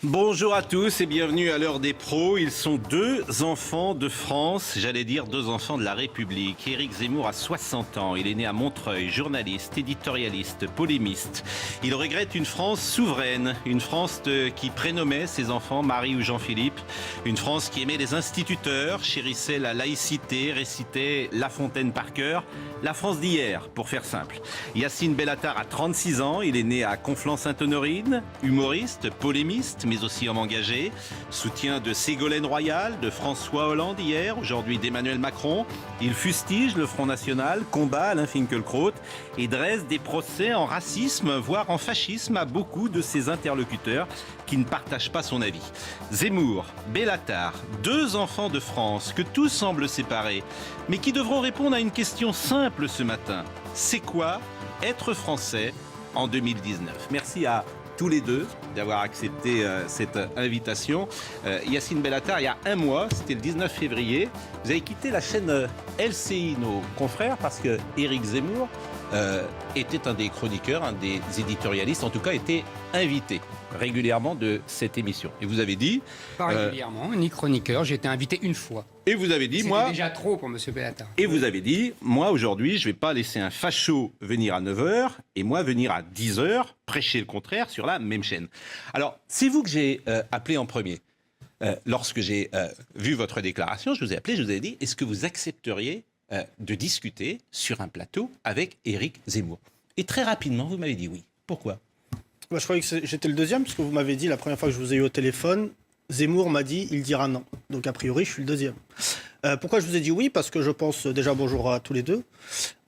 Bonjour à tous et bienvenue à l'heure des pros. Ils sont deux enfants de France, j'allais dire deux enfants de la République. Éric Zemmour a 60 ans, il est né à Montreuil, journaliste, éditorialiste, polémiste. Il regrette une France souveraine, une France qui prénommait ses enfants Marie ou Jean-Philippe, une France qui aimait les instituteurs, chérissait la laïcité, récitait La Fontaine par cœur. La France d'hier, pour faire simple. Yacine Bellatar a 36 ans, il est né à Conflans-Sainte-Honorine, humoriste, polémiste, mais aussi homme engagé. Soutien de Ségolène Royal, de François Hollande hier, aujourd'hui d'Emmanuel Macron. Il fustige le Front National, combat Alain Finkielkraut et dresse des procès en racisme, voire en fascisme à beaucoup de ses interlocuteurs qui ne partagent pas son avis. Zemmour, Bellatar, deux enfants de France que tout semble séparer, mais qui devront répondre à une question simple ce matin. C'est quoi être français en 2019 ? Merci à tous les deux d'avoir accepté cette invitation. Yacine Bellatar, il y a un mois, c'était le 19 février, vous avez quitté la chaîne LCI, nos confrères, parce que Éric Zemmour était un des chroniqueurs, un des éditorialistes, en tout cas était invité régulièrement de cette émission. Et vous avez dit... Pas régulièrement, ni chroniqueur, j'ai été invité une fois. Et vous avez dit, moi... C'était déjà trop pour M. Bellatar. Et vous avez dit, moi aujourd'hui, je ne vais pas laisser un facho venir à 9h et moi venir à 10h, prêcher le contraire sur la même chaîne. Alors, c'est vous que j'ai appelé en premier. Lorsque j'ai vu votre déclaration, je vous ai appelé, je vous ai dit, est-ce que vous accepteriez de discuter sur un plateau avec Éric Zemmour ? Et très rapidement, vous m'avez dit oui. Pourquoi ? Moi, je croyais que j'étais le deuxième, parce que vous m'avez dit la première fois que je vous ai eu au téléphone, Zemmour m'a dit il dira non. Donc a priori, je suis le deuxième. Pourquoi je vous ai dit oui ? Parce que je pense, déjà bonjour à tous les deux,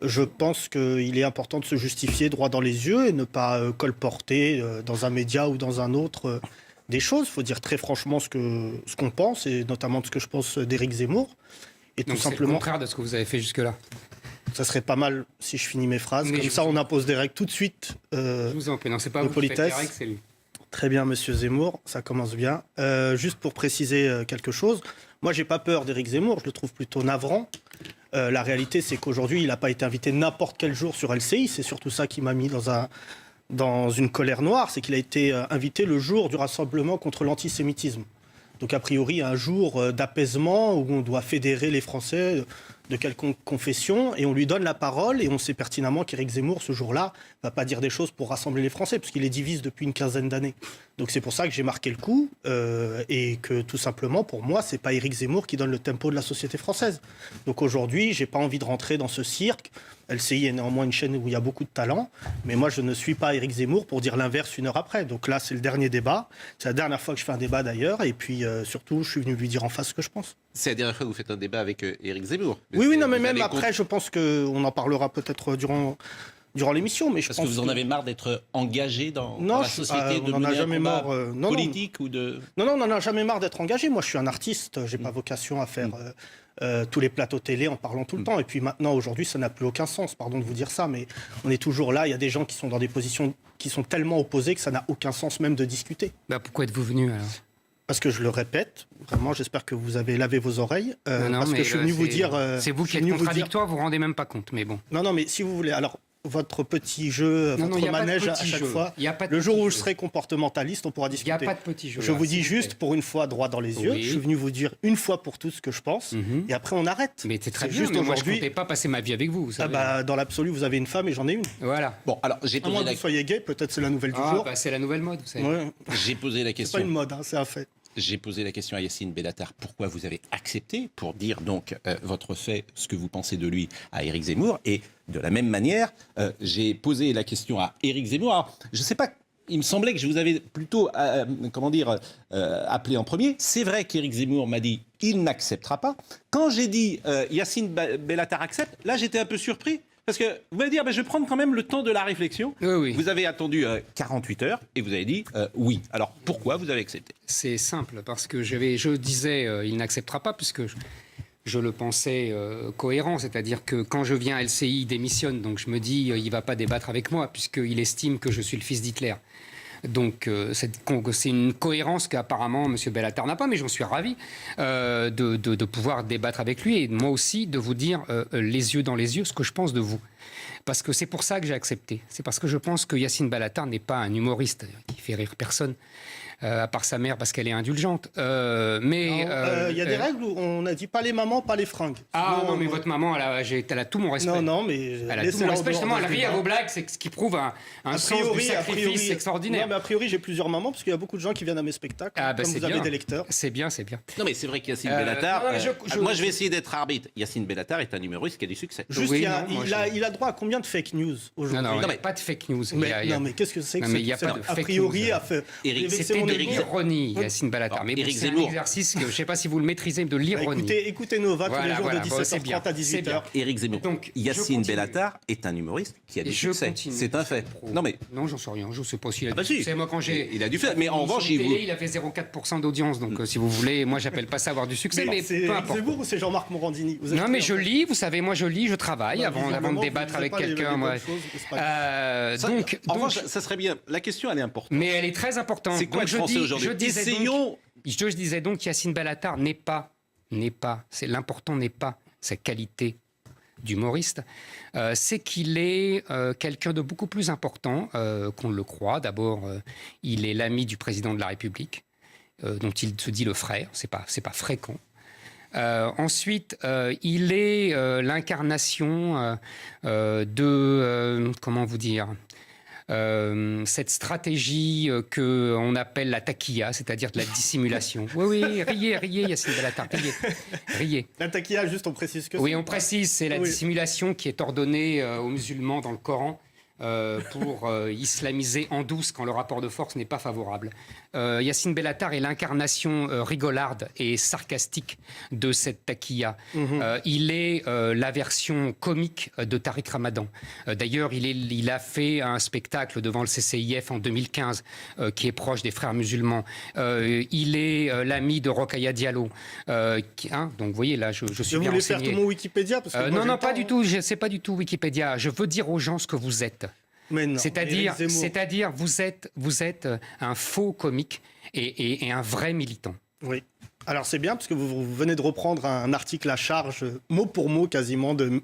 je pense qu'il est important de se justifier droit dans les yeux et ne pas colporter dans un média ou dans un autre des choses. Il faut dire très franchement ce qu'on pense, et notamment de ce que je pense d'Éric Zemmour. Et donc tout c'est simplement, le contraire de ce que vous avez fait jusque-là. ça serait pas mal si je finis mes phrases. Mais comme ça, on impose des règles tout de suite. Je vous en prie, non, c'est pas de vous qui faites politesse. les règles, c'est lui. Très bien, monsieur Zemmour, ça commence bien. Juste pour préciser quelque chose, moi, j'ai pas peur d'Éric Zemmour, je le trouve plutôt navrant. La réalité, c'est qu'aujourd'hui, il n'a pas été invité n'importe quel jour sur LCI. C'est surtout ça qui m'a mis dans une colère noire, c'est qu'il a été invité le jour du rassemblement contre l'antisémitisme. Donc, a priori, un jour d'apaisement où on doit fédérer les Français de quelconque confession, et on lui donne la parole, et on sait pertinemment qu'Éric Zemmour, ce jour-là, va pas dire des choses pour rassembler les Français, puisqu'il les divise depuis une quinzaine d'années. Donc c'est pour ça que j'ai marqué le coup, et que tout simplement, pour moi, c'est pas Éric Zemmour qui donne le tempo de la société française. Donc aujourd'hui, j'ai pas envie de rentrer dans ce cirque. LCI est néanmoins une chaîne où il y a beaucoup de talent, mais moi, je ne suis pas Éric Zemmour pour dire l'inverse une heure après. Donc là, c'est le dernier débat. C'est la dernière fois que je fais un débat d'ailleurs, et puis surtout, je suis venu lui dire en face ce que je pense. C'est la dernière fois que vous faites un débat avec Éric Zemmour. Oui, non, mais même après, je pense qu'on en parlera peut-être durant l'émission. Mais je Parce pense que vous en avez marre d'être engagé dans la société, de on en a mener jamais un combat marre, politique ou de... Non, on n'en a jamais marre d'être engagé. Moi, je suis un artiste. J'ai pas vocation à faire tous les plateaux télé en parlant tout le temps. Et puis maintenant, aujourd'hui, ça n'a plus aucun sens. Pardon de vous dire ça, mais on est toujours là. Il y a des gens qui sont dans des positions qui sont tellement opposées que ça n'a aucun sens même de discuter. Bah, pourquoi êtes-vous venu alors ? Parce que je le répète, vraiment, j'espère que vous avez lavé vos oreilles. Non, parce que je suis venu vous dire... c'est vous qui êtes contradictoire, vous ne vous rendez même pas compte, mais bon. Non, mais si vous voulez... Alors, votre petit jeu, votre manège à chaque fois, le jour où je serai comportementaliste, on pourra discuter. Il n'y a pas de petit jeu. Je vous dis juste, pour une fois, droit dans les yeux, Oui. je suis venu vous dire une fois pour toutes ce que je pense, et après on arrête. Mais c'est très bien, juste mais moi je ne aujourd'hui... comptais pas passer ma vie avec vous, savez. Dans l'absolu, vous avez une femme et j'en ai une. Voilà. Bon, alors, j'ai À posé, moins que vous soyez gay, peut-être c'est la nouvelle du jour. C'est la nouvelle mode, vous savez. Ouais. j'ai posé la C'est question... pas une mode, c'est un fait. J'ai posé la question à Yacine Bellatar, pourquoi vous avez accepté pour dire donc votre fait, ce que vous pensez de lui à Éric Zemmour, et de la même manière, j'ai posé la question à Éric Zemmour. Alors, je ne sais pas, il me semblait que je vous avais plutôt, appelé en premier. C'est vrai qu'Éric Zemmour m'a dit, il n'acceptera pas. Quand j'ai dit, Yacine Bellatar accepte, là j'étais un peu surpris. Parce que vous m'allez dire, je vais prendre quand même le temps de la réflexion. Oui. Vous avez attendu 48 heures et vous avez dit oui. Alors pourquoi vous avez accepté ? C'est simple, parce que je disais il n'acceptera pas, puisque je le pensais cohérent. C'est-à-dire que quand je viens à LCI, il démissionne. Donc je me dis, il ne va pas débattre avec moi, puisqu'il estime que je suis le fils d'Hitler. Donc c'est une cohérence qu'apparemment M. Bellatar n'a pas, mais j'en suis ravi de pouvoir débattre avec lui et moi aussi de vous dire les yeux dans les yeux ce que je pense de vous. Parce que c'est pour ça que j'ai accepté. C'est parce que je pense que Yacine Bellatar n'est pas un humoriste qui fait rire personne. à part sa mère parce qu'elle est indulgente. Mais il y a des règles où on n'a dit pas les mamans, pas les fringues. Ah non, mais votre maman, elle a tout mon respect. Non, mais elle a tout mon respect. Justement, elle rit à vos blagues, c'est ce qui prouve un sens du sacrifice extraordinaire. Non, mais a priori, j'ai plusieurs mamans parce qu'il y a beaucoup de gens qui viennent à mes spectacles. Comme vous avez des lecteurs. C'est bien. Non, mais c'est vrai qu'Yacine Bellatar. Moi, je vais essayer d'être arbitre. Yacine Bellatar est un humoriste qui a du succès. Juste, il a droit à combien de fake news aujourd'hui? Non, mais pas de fake news. Non, mais qu'est-ce que c'est que il n'y a pas de a priori, a fait. C'était de l'ironie, Yacine Bellatar. Mais c'est un exercice que je ne sais pas si vous le maîtrisez, de l'ironie. Écoutez Nova tous les jours de 17h30 à 18h. Éric Zemmour. Donc, Yacine Bellatar est un humoriste qui a du succès. C'est un fait. Non, j'en sais rien. Je ne sais pas s'il a du succès. C'est moi quand j'ai. Il a du fait. Mais en revanche, il avait 0,4% d'audience. Donc, si vous voulez, moi, j'appelle pas ça avoir du succès. Mais c'est Éric Zemmour ou c'est Jean-Marc Morandini? Non, mais je lis. Vous savez, moi, je lis, je travaille avant de débattre avec quelqu'un. Donc, en revanche, ça serait bien. La question, elle est importante. Mais elle est très importante. C'est quoi le français aujourd'hui? Je disais donc Yacine Bellatar n'est pas, l'important n'est pas sa qualité d'humoriste, c'est qu'il est quelqu'un de beaucoup plus important qu'on le croit. D'abord, il est l'ami du président de la République, dont il se dit le frère, c'est pas fréquent. Ensuite, il est l'incarnation de, comment vous dire, cette stratégie qu'on appelle la taquilla, c'est-à-dire de la dissimulation. Oui, riez, Yacine Bellatar, riez. La taquilla, juste on précise que oui, on précise, c'est la dissimulation qui est ordonnée aux musulmans dans le Coran pour islamiser en douce quand le rapport de force n'est pas favorable. Yacine Bellatar est l'incarnation rigolarde et sarcastique de cette taquilla. Il est la version comique de Tariq Ramadan. D'ailleurs, il a fait un spectacle devant le CCIF en 2015 qui est proche des frères musulmans. Il est l'ami de Rokhaya Diallo. Donc, vous voyez, là, je suis bien renseigné. Vous voulez faire tout mon Wikipédia parce que non, pas du tout. C'est pas du tout Wikipédia. Je veux dire aux gens ce que vous êtes. C'est-à-dire, vous êtes un faux comique et un vrai militant. Oui. Alors c'est bien parce que vous venez de reprendre un article à charge, mot pour mot quasiment, de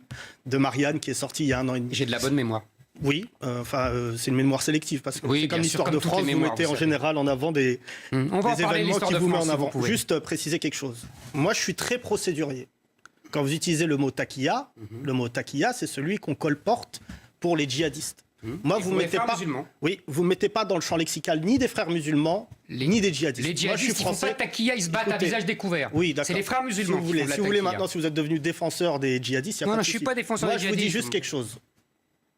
Marianne qui est sorti il y a 1 an et demi. J'ai de la bonne mémoire. Oui, c'est une mémoire sélective parce que c'est comme l'histoire de France, vous mettez en général en avant des événements qui vous mettent en avant. Juste préciser quelque chose. Moi, je suis très procédurier. Quand vous utilisez le mot taquilla, le mot taquilla, c'est celui qu'on colporte pour les djihadistes. Moi, vous ne mettez pas dans le champ lexical ni des frères musulmans, ni des djihadistes. Les djihadistes, moi, je suis français. Ils font pas taquilla, ils se battent à visage découvert. Oui, d'accord. C'est les frères musulmans si vous voulez maintenant, si vous êtes devenu défenseur des djihadistes, il n'y a pas de souci. Je ne suis pas défenseur des djihadistes. Moi, je vous dis juste quelque chose.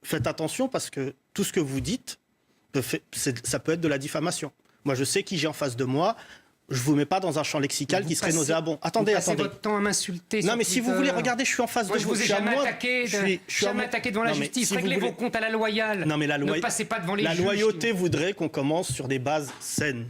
Faites attention parce que tout ce que vous dites, ça peut être de la diffamation. Moi, je sais qui j'ai en face de moi. Je ne vous mets pas dans un champ lexical qui serait nauséabond. Attendez. Vous passez votre temps à m'insulter. Non, mais si vous voulez, regardez, je suis en face de vous. Je vous ai jamais attaqué devant la justice. Réglez vos comptes à la loyale. Non, mais ne passez pas devant les juges. La loyauté voudrait qu'on commence sur des bases saines.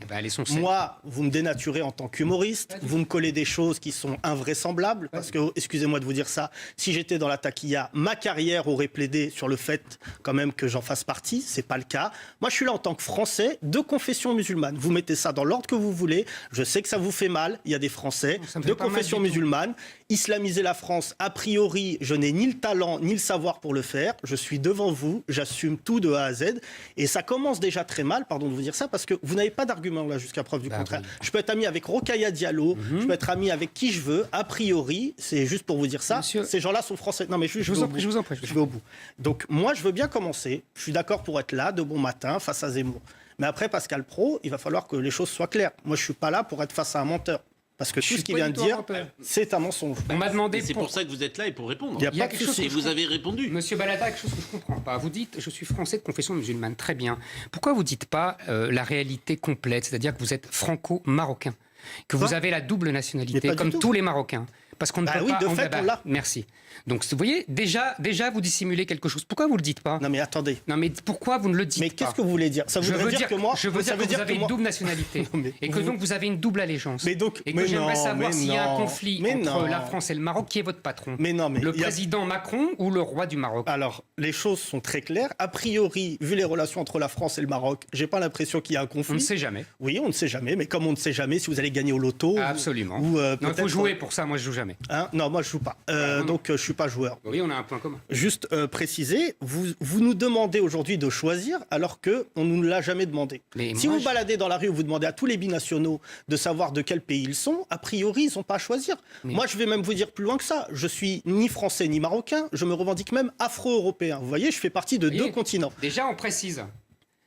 Moi, vous me dénaturez en tant qu'humoriste. Vous me collez des choses qui sont invraisemblables. Parce que, excusez-moi de vous dire ça, si j'étais dans la taquilla, ma carrière aurait plaidé sur le fait quand même que j'en fasse partie. C'est pas le cas. Moi, je suis là en tant que Français de confession musulmane. Vous mettez ça dans l'ordre que vous voulez. Je sais que ça vous fait mal, il y a des Français de confession musulmane. Islamiser la France, a priori, je n'ai ni le talent ni le savoir pour le faire. Je suis devant vous, j'assume tout de A à Z. Et ça commence déjà très mal, pardon de vous dire ça, parce que vous n'avez pas d'argument là jusqu'à preuve du contraire. Oui. Je peux être ami avec Rokhaya Diallo, je peux être ami avec qui je veux. A priori, c'est juste pour vous dire ça, ces gens-là sont français. Non mais je vous en prie. Je vais au bout. Donc moi, je veux bien commencer. Je suis d'accord pour être là de bon matin face à Zemmour. Mais après, Pascal Praud, il va falloir que les choses soient claires. Moi, je ne suis pas là pour être face à un menteur. Parce que tout ce qu'il vient de dire, c'est un mensonge. On m'a demandé. C'est pour ça que vous êtes là et pour répondre. Il y a quelque chose et vous avez répondu. Monsieur Bellatar, quelque chose que je ne comprends pas. Vous dites, je suis français de confession musulmane. Très bien. Pourquoi vous ne dites pas la réalité complète, c'est-à-dire que vous êtes franco-marocain, que vous avez la double nationalité, comme tous les Marocains? Parce qu'on ne peut pas... de fait, on l'a. Merci. Donc, vous voyez, déjà, vous dissimulez quelque chose. Pourquoi vous ne le dites pas? Non, mais attendez. Non, mais pourquoi vous ne le dites pas? Mais qu'est-ce que vous voulez dire? Ça voudrait dire que moi... Je veux dire que vous avez une double nationalité. Et que donc, vous avez une double allégeance. Et que j'aimerais savoir s'il y a un conflit entre la France et le Maroc. Qui est votre patron? Le président Macron ou le roi du Maroc? Alors, les choses sont très claires. A priori, vu les relations entre la France et le Maroc, j'ai pas l'impression qu'il y a un conflit. On ne sait jamais. Oui, on ne sait jamais. Mais comme on ne sait jamais si vous allez gagner au loto... Absolument. Non, il faut jouer pour ça. Moi, je joue jamais. jamais. Hein, non, moi je joue pas. Donc je suis pas joueur. Oui, on a un point commun. Juste préciser, vous nous demandez aujourd'hui de choisir alors qu'on ne nous l'a jamais demandé. Mais Si moi, vous baladez dans la rue, vous demandez à tous les binationaux de savoir de quel pays ils sont, a priori ils n'ont pas à choisir. Moi je vais même vous dire plus loin que ça. Je suis ni français ni marocain, je me revendique même afro-européen. Vous voyez, je fais partie de deux continents. Déjà, on précise.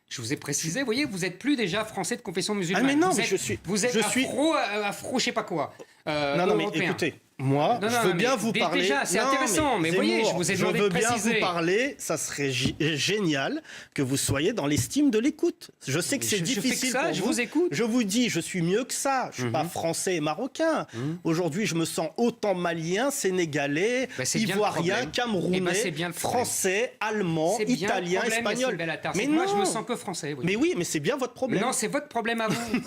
Je vous ai précisé, vous voyez, vous n'êtes plus déjà français de confession musulmane. Ah mais non, vous mais êtes, je suis... Vous êtes je suis... afro, je sais pas quoi. Non, mais européen. écoutez, moi, Non, je veux bien vous déjà, parler. c'est Non, intéressant, mais voyez, Zemmour, je vous ai demandé de veux bien préciser. vous parler, ça serait génial que vous soyez dans l'estime de l'écoute. Je sais que c'est Je fais difficile que ça, pour je vous. vous écoute. Je vous dis, je suis mieux que ça. Je suis pas français et marocain. Aujourd'hui, je me sens autant malien, sénégalais, Bah, c'est bien le ivoirien, problème. camerounais, Eh ben, c'est bien le problème. français, allemand, C'est bien italien, le problème, espagnol. Yacine Bellatar, Mais c'est que moi, je non. me sens que français. Oui. Mais oui, mais c'est bien votre problème. Non, c'est votre problème à vous.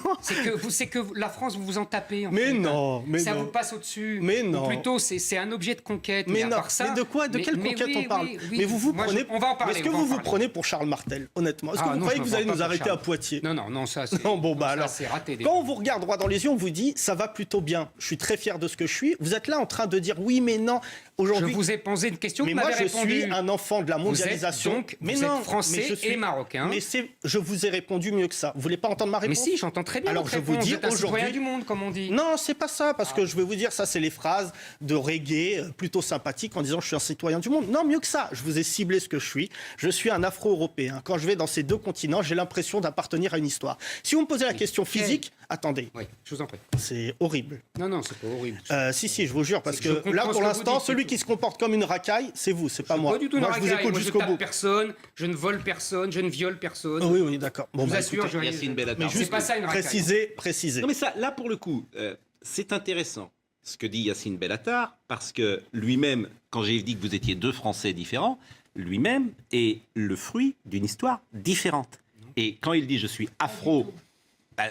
c'est que la France, vous vous en tapez. En Mais fait. non, mais ça non. vous passe au-dessus. Mais Ou non. plutôt, c'est un objet de conquête. Mais à non, part ça, mais de quoi, de quelle conquête oui, on parle? oui. Mais vous Moi, prenez, on va en parler. est-ce que on va vous en vous parler. prenez pour Charles Martel, honnêtement? Est-ce que vous non, croyez je que me vous allez prends nous pas pour arrêter Charles. à Poitiers? Non, ça c'est. Non, bon, bah ça, alors. c'est raté. déjà. Quand on vous regarde droit dans les yeux, on vous dit ça va plutôt bien. Je suis très fier de ce que je suis. Vous êtes là en train de dire oui, mais non. Je Aujourd'hui. vous ai posé une question. Mais vous moi, m'avez je répondu. suis un enfant de la Vous êtes mondialisation. donc, mais vous non, êtes français mais je suis... et marocain. Mais je vous ai répondu mieux que ça. Vous voulez pas entendre ma Mais réponse? si, j'entends très bien. Alors, votre je vous réponse. dis Vous êtes un citoyen aujourd'hui- du monde, comme on dit. Non, c'est pas ça, parce que je vais vous dire, ça, c'est les phrases de reggae plutôt sympathiques en disant je suis un citoyen du monde. Non, mieux que ça, je vous ai ciblé ce que je suis. Je suis un afro-européen. Quand je vais dans ces deux continents, j'ai l'impression d'appartenir à une histoire. Si vous me posez la question physique, attendez, Oui, je vous en prie. c'est horrible. Non, c'est pas horrible. Si, je vous jure, parce C'est que je que comprends là, ce pour que vous l'instant, dites, celui c'est qui tout. se comporte comme une racaille, c'est vous, c'est pas moi. Pas du tout une Moi, je vous racaille. écoute Moi, je jusqu'au tape bout. personne, je ne vole personne, je ne viole personne. Oui, d'accord. Bon, je vous bah, assure, écoutez, Yacine Bellatar. mais c'est juste pas ça une racaille. préciser. Non mais ça, là pour le coup, c'est intéressant ce que dit Yacine Bellatar, parce que lui-même, quand j'ai dit que vous étiez deux Français différents, lui-même est le fruit d'une histoire différente. Et quand il dit je suis afro, bah,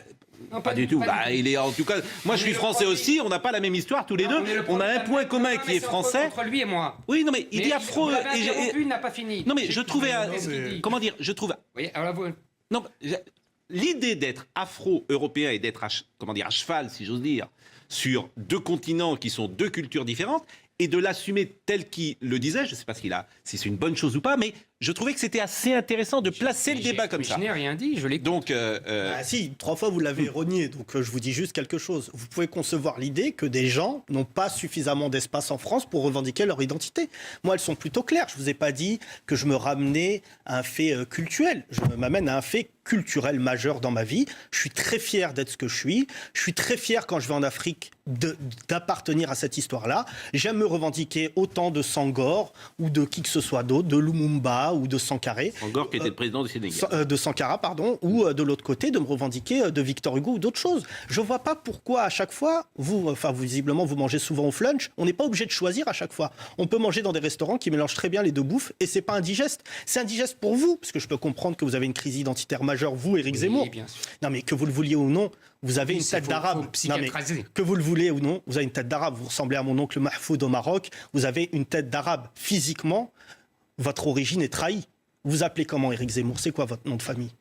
Non, pas du tout. Bah, il est en tout cas. Moi, je suis français aussi. On n'a pas la même histoire tous les deux. On a un point commun qui est français. Entre lui et moi. Oui, non mais il dit afro. Vous l'avez et- interrompu, il n'a pas fini. Non mais je trouvais. Qu'est-ce qu'il dit Comment dire? Je trouve. Oui, alors vous. Non, l'idée d'être afro-européen et d'être comment dire, à cheval, si j'ose dire, sur deux continents qui sont deux cultures différentes, et de l'assumer tel qu'il le disait, je ne sais pas si c'est une bonne chose ou pas, mais je trouvais que c'était assez intéressant de placer le débat comme ça. Je n'ai rien dit, je l'ai. Donc, Ah si, 3 fois vous l'avez renié, donc je vous dis juste quelque chose. Vous pouvez concevoir l'idée que des gens n'ont pas suffisamment d'espace en France pour revendiquer leur identité. Moi, elles sont plutôt claires. Je vous ai pas dit que je me ramenais à un fait cultuel. Je m'amène à un fait culturel majeur dans ma vie. Je suis très fier d'être ce que je suis. Je suis très fier quand je vais en Afrique d'appartenir à cette histoire-là. J'aime me revendiquer autant de Senghor ou de qui que ce soit d'autre, de Lumumba ou de Sankaré. Senghor qui était le président du Sénégal. De Sankara, pardon, ou de l'autre côté, de me revendiquer de Victor Hugo ou d'autres choses. Je ne vois pas pourquoi à chaque fois, vous, visiblement, vous mangez souvent au flunch, on n'est pas obligé de choisir à chaque fois. On peut manger dans des restaurants qui mélangent très bien les deux bouffes et c'est pas indigeste. C'est indigeste pour vous, parce que je peux comprendre que vous avez une crise identitaire majeure, vous, Éric Zemmour. bien sûr. Non, mais que vous le vouliez ou non, vous avez Oui, une c'est tête faux, d'arabe. faut Non, mais psychiatriser. que vous le voulez ou non, vous avez une tête d'arabe. Vous ressemblez à mon oncle Mahfoud au Maroc. Vous avez une tête d'arabe. Physiquement, votre origine est trahie. Vous appelez comment, Éric Zemmour? C'est quoi votre nom de famille?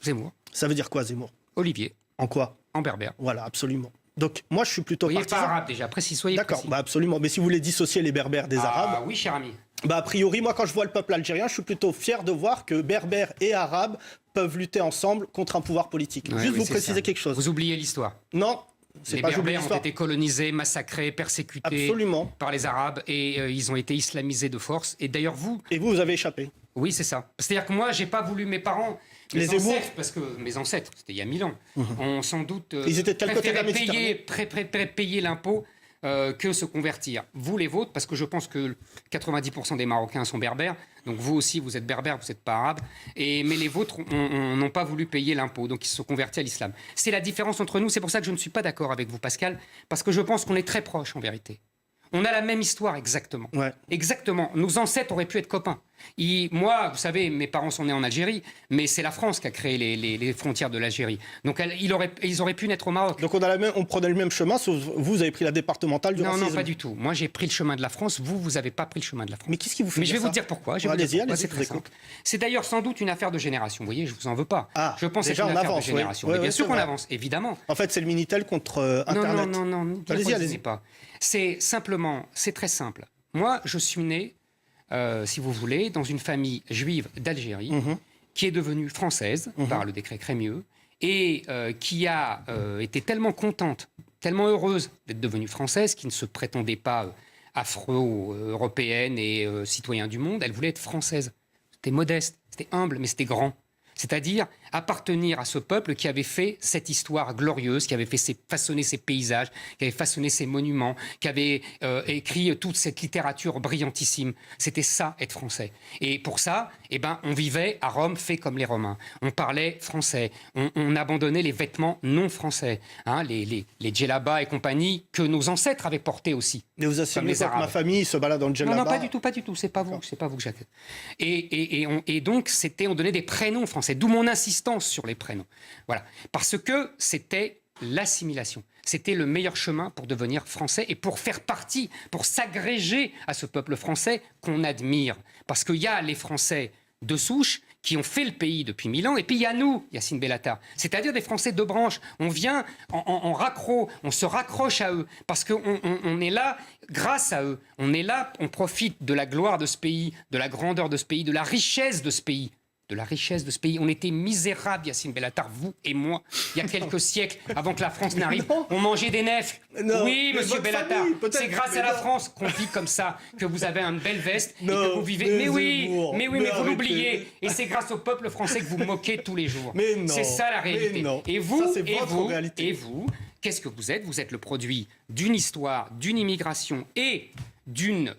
Zemmour, Ça veut dire quoi, Zemmour? Olivier, En quoi? en berbère. Voilà, absolument. Donc, moi, je suis plutôt Vous voyez, pas partisan. arabe déjà, précis, soyez D'accord, précis. bah absolument. Mais si vous voulez dissocier les berbères des arabes, Ah oui, cher ami. bah a priori, moi, quand je vois le peuple algérien, je suis plutôt fier de voir que berbères et arabes peuvent lutter ensemble contre un pouvoir politique. Ouais, Juste oui, vous c'est préciser ça. quelque chose. Vous oubliez l'histoire. Non, c'est Les pas j'oublie Berbères ont l'histoire. été colonisés, massacrés, persécutés Absolument. par les Arabes et ils ont été islamisés de force. Et d'ailleurs, vous, Et vous avez échappé. oui, c'est ça. C'est-à-dire que moi, j'ai pas voulu mes parents, mes Les Zemmour. ancêtres, parce que mes ancêtres, c'était il y a 1000 ans, ont sans doute Ils étaient de quel côté de la préféré payer l'impôt que se convertir. Vous, les vôtres, parce que je pense que 90% des Marocains sont berbères, donc vous aussi, vous êtes berbères, vous n'êtes pas arabes, mais les vôtres n'ont pas voulu payer l'impôt, donc ils se sont convertis à l'islam. C'est la différence entre nous, c'est pour ça que je ne suis pas d'accord avec vous, Pascal, parce que je pense qu'on est très proches, en vérité. On a la même histoire, exactement. Ouais. Exactement. Nos ancêtres auraient pu être copains. Moi, vous savez, mes parents sont nés en Algérie, mais c'est la France qui a créé les frontières de l'Algérie. Donc ils auraient pu naître au Maroc. Donc on prenait le même chemin, sauf vous avez pris la départementale du racisme. Non, pas du tout. Moi, j'ai pris le chemin de la France. Vous n'avez pas pris le chemin de la France. Mais qu'est-ce qui vous fait Mais je vais ça vous dire pourquoi. Allez-y, C'est très simple. C'est d'ailleurs sans doute une affaire de génération. Vous voyez, je vous en veux pas. Je pense que c'est une affaire de génération. Mais bien sûr qu'on avance, évidemment. En fait, c'est le Minitel contre Internet. Non. Allez-y. Pas. C'est très simple. Moi, je suis né, si vous voulez, dans une famille juive d'Algérie qui est devenue française par le décret Crémieux et qui a été tellement contente, tellement heureuse d'être devenue française, qui ne se prétendait pas afro-européenne et citoyen du monde. Elle voulait être française. C'était modeste, c'était humble, mais c'était grand. C'est-à-dire appartenir à ce peuple qui avait fait cette histoire glorieuse, qui avait façonné ces paysages, qui avait façonné ces monuments, qui avait écrit toute cette littérature brillantissime. C'était ça, être français. Et pour ça, on vivait à Rome fait comme les Romains. On parlait français. On abandonnait les vêtements non français. Les djellabas et compagnie que nos ancêtres avaient portés aussi. Mais vous assimilez que ma famille se balade dans le djellaba? Non, pas du tout. C'est pas vous que j'attends. Et donc, on donnait des prénoms français. D'où mon insistance sur les prénoms. Voilà. Parce que c'était l'assimilation. C'était le meilleur chemin pour devenir français et pour faire partie, pour s'agréger à ce peuple français qu'on admire. Parce qu'il y a les Français de souche qui ont fait le pays depuis 1000 ans, et puis il y a nous, Yacine Bellatar, c'est-à-dire des Français de branche. On vient en raccro, on se raccroche à eux, parce qu'on est là grâce à eux. On est là, on profite de la gloire de ce pays, de la grandeur de ce pays, de la richesse de ce pays. On était misérables, Yacine Bellatar, vous et moi, il y a quelques siècles, avant que la France n'arrive. On mangeait des nefs. Oui, monsieur Bellatar, c'est grâce à la France qu'on vit comme ça, que vous avez une belle veste et que vous vivez. Mais vous l'oubliez. Et c'est grâce au peuple français que vous moquez tous les jours. C'est ça la réalité. Et vous, qu'est-ce que vous êtes? Vous êtes le produit d'une histoire, d'une immigration et d'une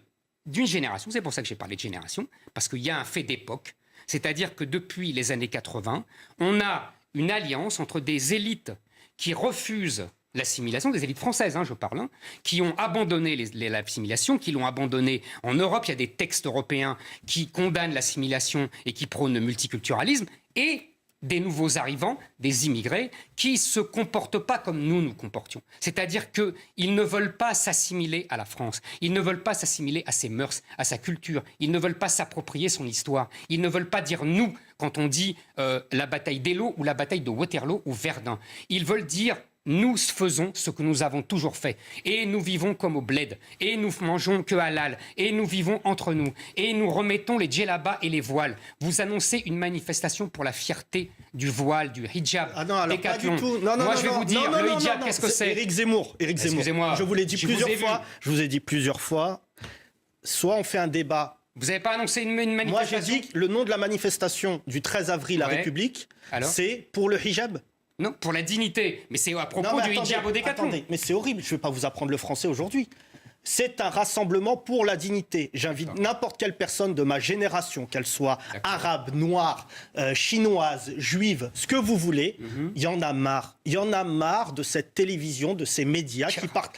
génération. C'est pour ça que j'ai parlé de génération, parce qu'il y a un fait d'époque. C'est-à-dire que depuis les années 80, on a une alliance entre des élites qui refusent l'assimilation, des élites françaises, je parle, qui ont abandonné l'assimilation, qui l'ont abandonné en Europe. Il y a des textes européens qui condamnent l'assimilation et qui prônent le multiculturalisme, et des nouveaux arrivants, des immigrés, qui ne se comportent pas comme nous comportions. C'est-à-dire qu'ils ne veulent pas s'assimiler à la France. Ils ne veulent pas s'assimiler à ses mœurs, à sa culture. Ils ne veulent pas s'approprier son histoire. Ils ne veulent pas dire « nous » quand on dit la bataille d'Eylau ou la bataille de Waterloo ou Verdun. Ils veulent dire « nous faisons ce que nous avons toujours fait. Et nous vivons comme au bled. Et nous mangeons que halal. Et nous vivons entre nous. Et nous remettons les djellabas et les voiles. » Vous annoncez une manifestation pour la fierté du voile, du hijab. Ah non, alors pas du tout. Moi, je vais vous dire, le hijab, qu'est-ce que c'est? Éric Zemmour. Excusez-moi. Je vous l'ai dit plusieurs fois. Soit on fait un débat. Vous n'avez pas annoncé une manifestation? Moi, j'ai dit que le nom de la manifestation du 13 avril à République, c'est pour le hijab. Non, pour la dignité. Mais c'est à propos du hijab au Décathlon. Attendez, mais c'est horrible, je ne vais pas vous apprendre le français aujourd'hui. C'est un rassemblement pour la dignité. J'invite n'importe quelle personne de ma génération, qu'elle soit arabe, noire, chinoise, juive, ce que vous voulez, il y en a marre. Il y en a marre de cette télévision, de ces médias qui partent...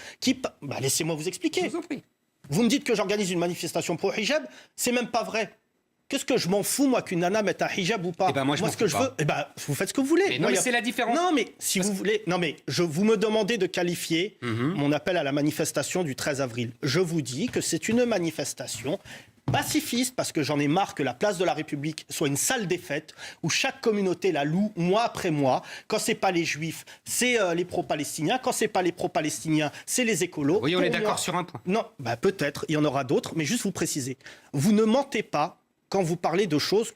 laissez-moi vous expliquer. Je vous en prie. Vous me dites que j'organise une manifestation pour le hijab, c'est même pas vrai. Qu'est-ce que je m'en fous, moi, qu'une nana mette un hijab ou pas? Moi, ce que je veux, vous faites ce que vous voulez. Mais c'est la différence. Non, mais si vous voulez... Non, mais vous me demandez de qualifier mon appel à la manifestation du 13 avril. Je vous dis que c'est une manifestation pacifiste, parce que j'en ai marre que la place de la République soit une salle des fêtes où chaque communauté la loue mois après mois. Quand c'est pas les juifs, c'est les pro-palestiniens. Quand c'est pas les pro-palestiniens, c'est les écolos. Oui, on est d'accord sur un point. Non, peut-être, il y en aura d'autres, mais juste vous préciser. Vous ne mentez pas quand vous parlez de choses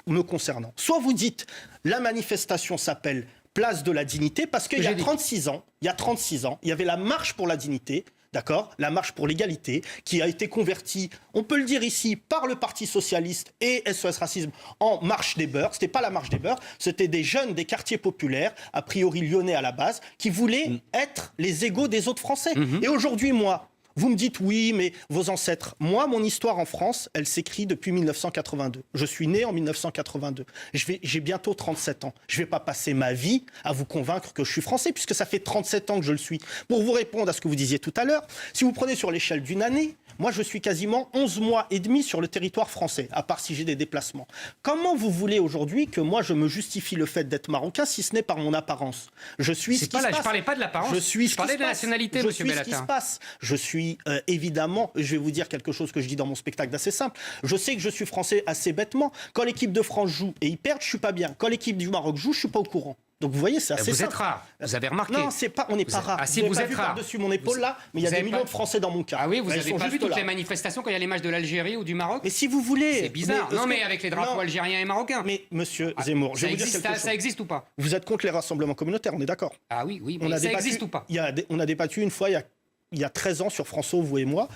me concernant. Soit vous dites, la manifestation s'appelle Place de la Dignité, parce qu'il y a 36 ans, il y avait la marche pour la dignité, d'accord, la marche pour l'égalité, qui a été convertie, on peut le dire ici, par le Parti Socialiste et SOS Racisme en marche des beurs. C'était pas la marche des beurs, c'était des jeunes des quartiers populaires, a priori lyonnais à la base, qui voulaient être les égaux des autres Français. Et aujourd'hui, moi, Vous me dites oui, mais vos ancêtres. Moi, mon histoire en France, elle s'écrit depuis 1982. Je suis né en 1982. J'ai bientôt 37 ans. Je ne vais pas passer ma vie à vous convaincre que je suis français, puisque ça fait 37 ans que je le suis. Pour vous répondre à ce que vous disiez tout à l'heure, si vous prenez sur l'échelle d'une année, moi, je suis quasiment 11 mois et demi sur le territoire français, à part si j'ai des déplacements. Comment vous voulez aujourd'hui que moi, je me justifie le fait d'être marocain, si ce n'est par mon apparence? Je suis ce qui se passe. Je parlais pas de l'apparence. Je parlais de la nationalité, monsieur Bellatin. Je suis ce qui se passe. Je suis évidemment, je vais vous dire quelque chose que je dis dans mon spectacle d'assez simple. Je sais que je suis français assez bêtement. Quand l'équipe de France joue et ils perdent, je suis pas bien. Quand l'équipe du Maroc joue, je suis pas au courant. Donc vous voyez, c'est assez simple. Vous êtes rare, vous avez remarqué. Non, on n'est pas rare. Ah si, vous êtes rare. Par-dessus mon épaule là, mais il y a des millions de Français dans mon cas. Ah oui, vous n'avez pas vu toutes les manifestations quand il y a les matchs de l'Algérie ou du Maroc? Mais si vous voulez... C'est bizarre. Non, mais avec les drapeaux algériens et marocains. Mais monsieur Zemmour, je vais vous dire quelque chose. Ça existe ou pas? Vous êtes contre les rassemblements communautaires, on est d'accord? Ah oui, mais ça existe ou pas? On a débattu une fois, il y a 13 ans sur François, vous et moi,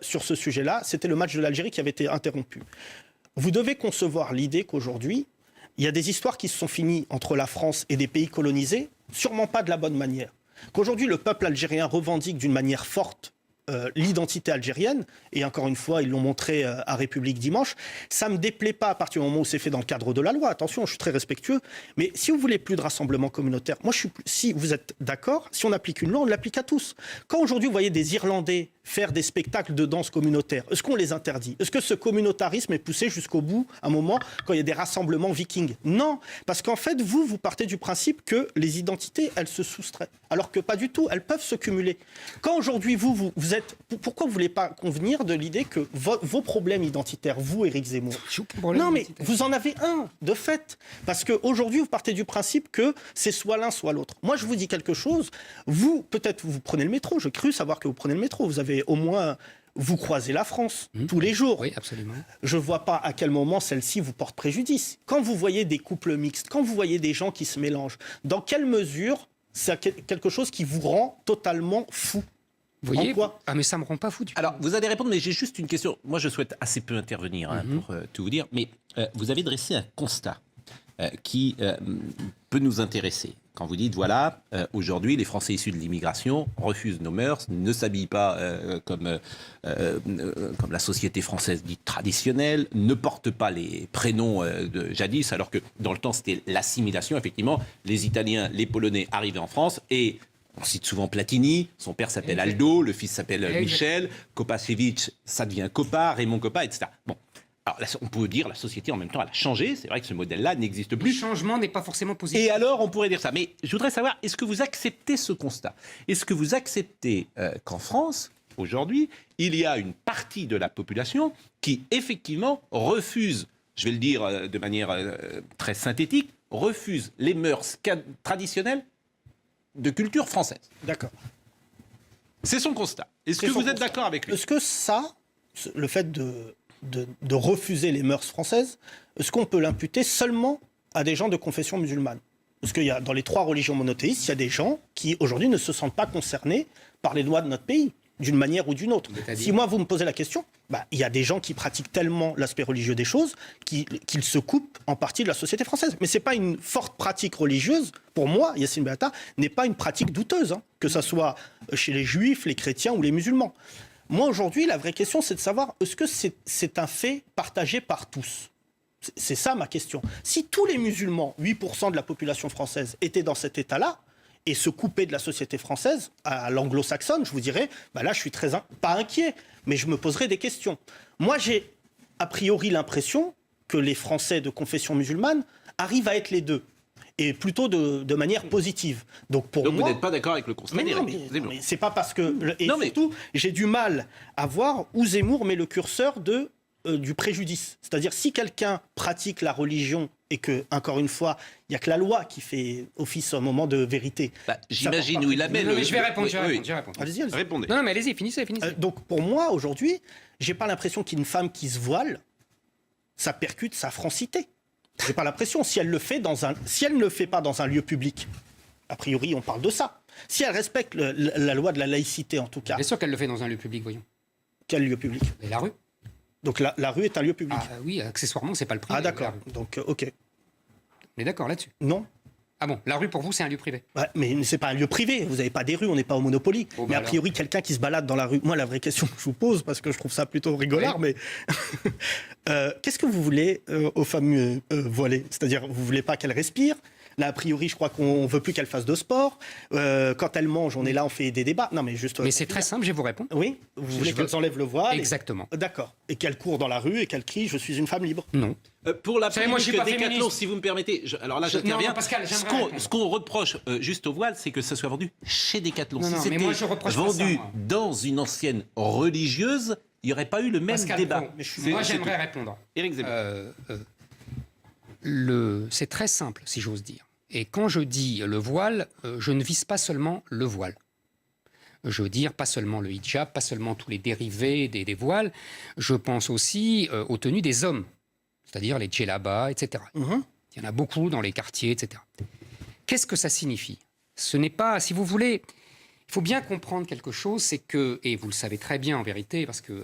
sur ce sujet-là. C'était le match de l'Algérie qui avait été interrompu. Vous devez concevoir l'idée qu'aujourd'hui, il y a des histoires qui se sont finies entre la France et des pays colonisés, sûrement pas de la bonne manière. Qu'aujourd'hui, le peuple algérien revendique d'une manière forte l'identité algérienne, et encore une fois, ils l'ont montré à République dimanche, ça ne me déplaît pas à partir du moment où c'est fait dans le cadre de la loi. Attention, je suis très respectueux, mais si vous voulez plus de rassemblement communautaire, si vous êtes d'accord, si on applique une loi, on l'applique à tous. Quand aujourd'hui, vous voyez des Irlandais faire des spectacles de danse communautaire, est-ce qu'on les interdit? Est-ce que ce communautarisme est poussé jusqu'au bout, à un moment, quand il y a des rassemblements vikings? Non, parce qu'en fait, vous partez du principe que les identités, elles se soustraient. Alors que pas du tout, elles peuvent se cumuler. Quand aujourd'hui, vous êtes... Pourquoi vous ne voulez pas convenir de l'idée que vos problèmes identitaires, vous, Éric Zemmour... Non, mais vous en avez un, de fait. Parce qu'aujourd'hui, vous partez du principe que c'est soit l'un, soit l'autre. Moi, je vous dis quelque chose. Vous, peut-être, vous prenez le métro. J'ai cru savoir que vous prenez le métro. Vous avez au moins... Vous croisez la France tous les jours. Oui, absolument. Je ne vois pas à quel moment celle-ci vous porte préjudice. Quand vous voyez des couples mixtes, quand vous voyez des gens qui se mélangent, dans quelle mesure c'est quelque chose qui vous rend totalement fou? Vous voyez, quoi? Ah mais ça me rend pas fou du tout. Alors, vous allez répondre, mais j'ai juste une question. Moi, je souhaite assez peu intervenir pour tout vous dire, mais vous avez dressé un constat qui peut nous intéresser. Quand vous dites, voilà, aujourd'hui, les Français issus de l'immigration refusent nos mœurs, ne s'habillent pas comme la société française dite traditionnelle, ne portent pas les prénoms de jadis, alors que dans le temps, c'était l'assimilation. Effectivement, les Italiens, les Polonais arrivaient en France et... On cite souvent Platini, son père s'appelle Aldo, le fils s'appelle Michel, Kopačević, ça devient Kopa, Raymond Kopa, etc. Bon, alors là, on peut dire la société en même temps, elle a changé, c'est vrai que ce modèle-là n'existe plus. Le changement n'est pas forcément positif. Et alors, on pourrait dire ça. Mais je voudrais savoir, est-ce que vous acceptez ce constat? Est-ce que vous acceptez qu'en France, aujourd'hui, il y a une partie de la population qui, effectivement, refuse, je vais le dire de manière très synthétique, refuse les mœurs traditionnelles de culture française? D'accord. C'est son constat. Est-ce que vous êtes d'accord avec lui? Est-ce que ça, le fait de refuser les mœurs françaises, est-ce qu'on peut l'imputer seulement à des gens de confession musulmane? Parce qu'il y a dans les 3 religions monothéistes, il y a des gens qui aujourd'hui ne se sentent pas concernés par les lois de notre pays, d'une manière ou d'une autre. Si moi vous me posez la question, il y a des gens qui pratiquent tellement l'aspect religieux des choses qu'ils se coupent en partie de la société française. Mais c'est pas une forte pratique religieuse. Pour moi, Yacine Bellatin n'est pas une pratique douteuse, que ce soit chez les juifs, les chrétiens ou les musulmans. Moi aujourd'hui, la vraie question, c'est de savoir est-ce que c'est un fait partagé par tous? C'est ça ma question. Si tous les musulmans, 8% de la population française, étaient dans cet état-là, et se couper de la société française, à l'anglo-saxonne, je vous dirais, là, je suis pas inquiet, mais je me poserai des questions. Moi, j'ai a priori l'impression que les Français de confession musulmane arrivent à être les deux, et plutôt de manière positive. Donc, moi, vous n'êtes pas d'accord avec le constat? Mais c'est pas parce que... Surtout, j'ai du mal à voir où Zemmour met le curseur du préjudice. C'est-à-dire, si quelqu'un pratique la religion et que, encore une fois, il n'y a que la loi qui fait office à un moment de vérité. J'imagine où il la met. Mais je vais répondre, je vais répondre. Allez-y. Répondez. Non, mais allez-y, finissez. Donc, pour moi, aujourd'hui, j'ai pas l'impression qu'une femme qui se voile, ça percute sa francité. J'ai pas l'impression. Si elle ne le fait pas dans un lieu public, a priori, on parle de ça. Si elle respecte la loi de la laïcité, en tout cas. Bien sûr qu'elle le fait dans un lieu public, voyons. Quel lieu public? Et la rue. Donc la rue est un lieu public. Ah oui, accessoirement, c'est pas le privé. Ah d'accord. Donc ok. On est d'accord là-dessus? Non. Ah bon, la rue pour vous c'est un lieu privé? Ouais, mais c'est pas un lieu privé, vous n'avez pas des rues, on n'est pas au Monopoly. Oh, mais a priori, quelqu'un qui se balade dans la rue... Moi, la vraie question que je vous pose, parce que je trouve ça plutôt rigolard, mais... qu'est-ce que vous voulez aux femmes voilées? C'est-à-dire, vous voulez pas qu'elles respirent? Là, a priori, je crois qu'on veut plus qu'elles fassent de sport. Quand elles mangent, on est là, on fait des débats. Non, mais juste... Mais c'est très simple, je vais vous répondre. Oui, vous voulez qu'elles enlèvent le voile? Exactement. D'accord. Et qu'elles courent dans la rue et qu'elles crient « Je suis une femme libre ». Non. Pour la savez, moi, je suis pas Décathlon, féministe. si vous me permettez, alors là, Non, j'interviens. non, Pascal, j'aimerais répondre. Ce qu'on reproche juste au voile, c'est que ça soit vendu chez Decathlon. Non, Si non, mais c'était moi, je reproche pas vendu ça, moi. dans une ancienne religieuse, il n'y aurait pas eu le même Pascal débat. Pro, C'est- moi c'est j'aimerais tout. répondre. Éric Zemmour. C'est très simple, si j'ose dire. Et quand je dis le voile, je ne vise pas seulement le voile. Je veux dire pas seulement le hijab, pas seulement tous les dérivés des voiles. Je pense aussi aux tenues des hommes, c'est-à-dire les djellabas, etc. Mhm. Il y en a beaucoup dans les quartiers, etc. Qu'est-ce que ça signifie? Ce n'est pas, si vous voulez, il faut bien comprendre quelque chose, c'est que, et vous le savez très bien en vérité, parce que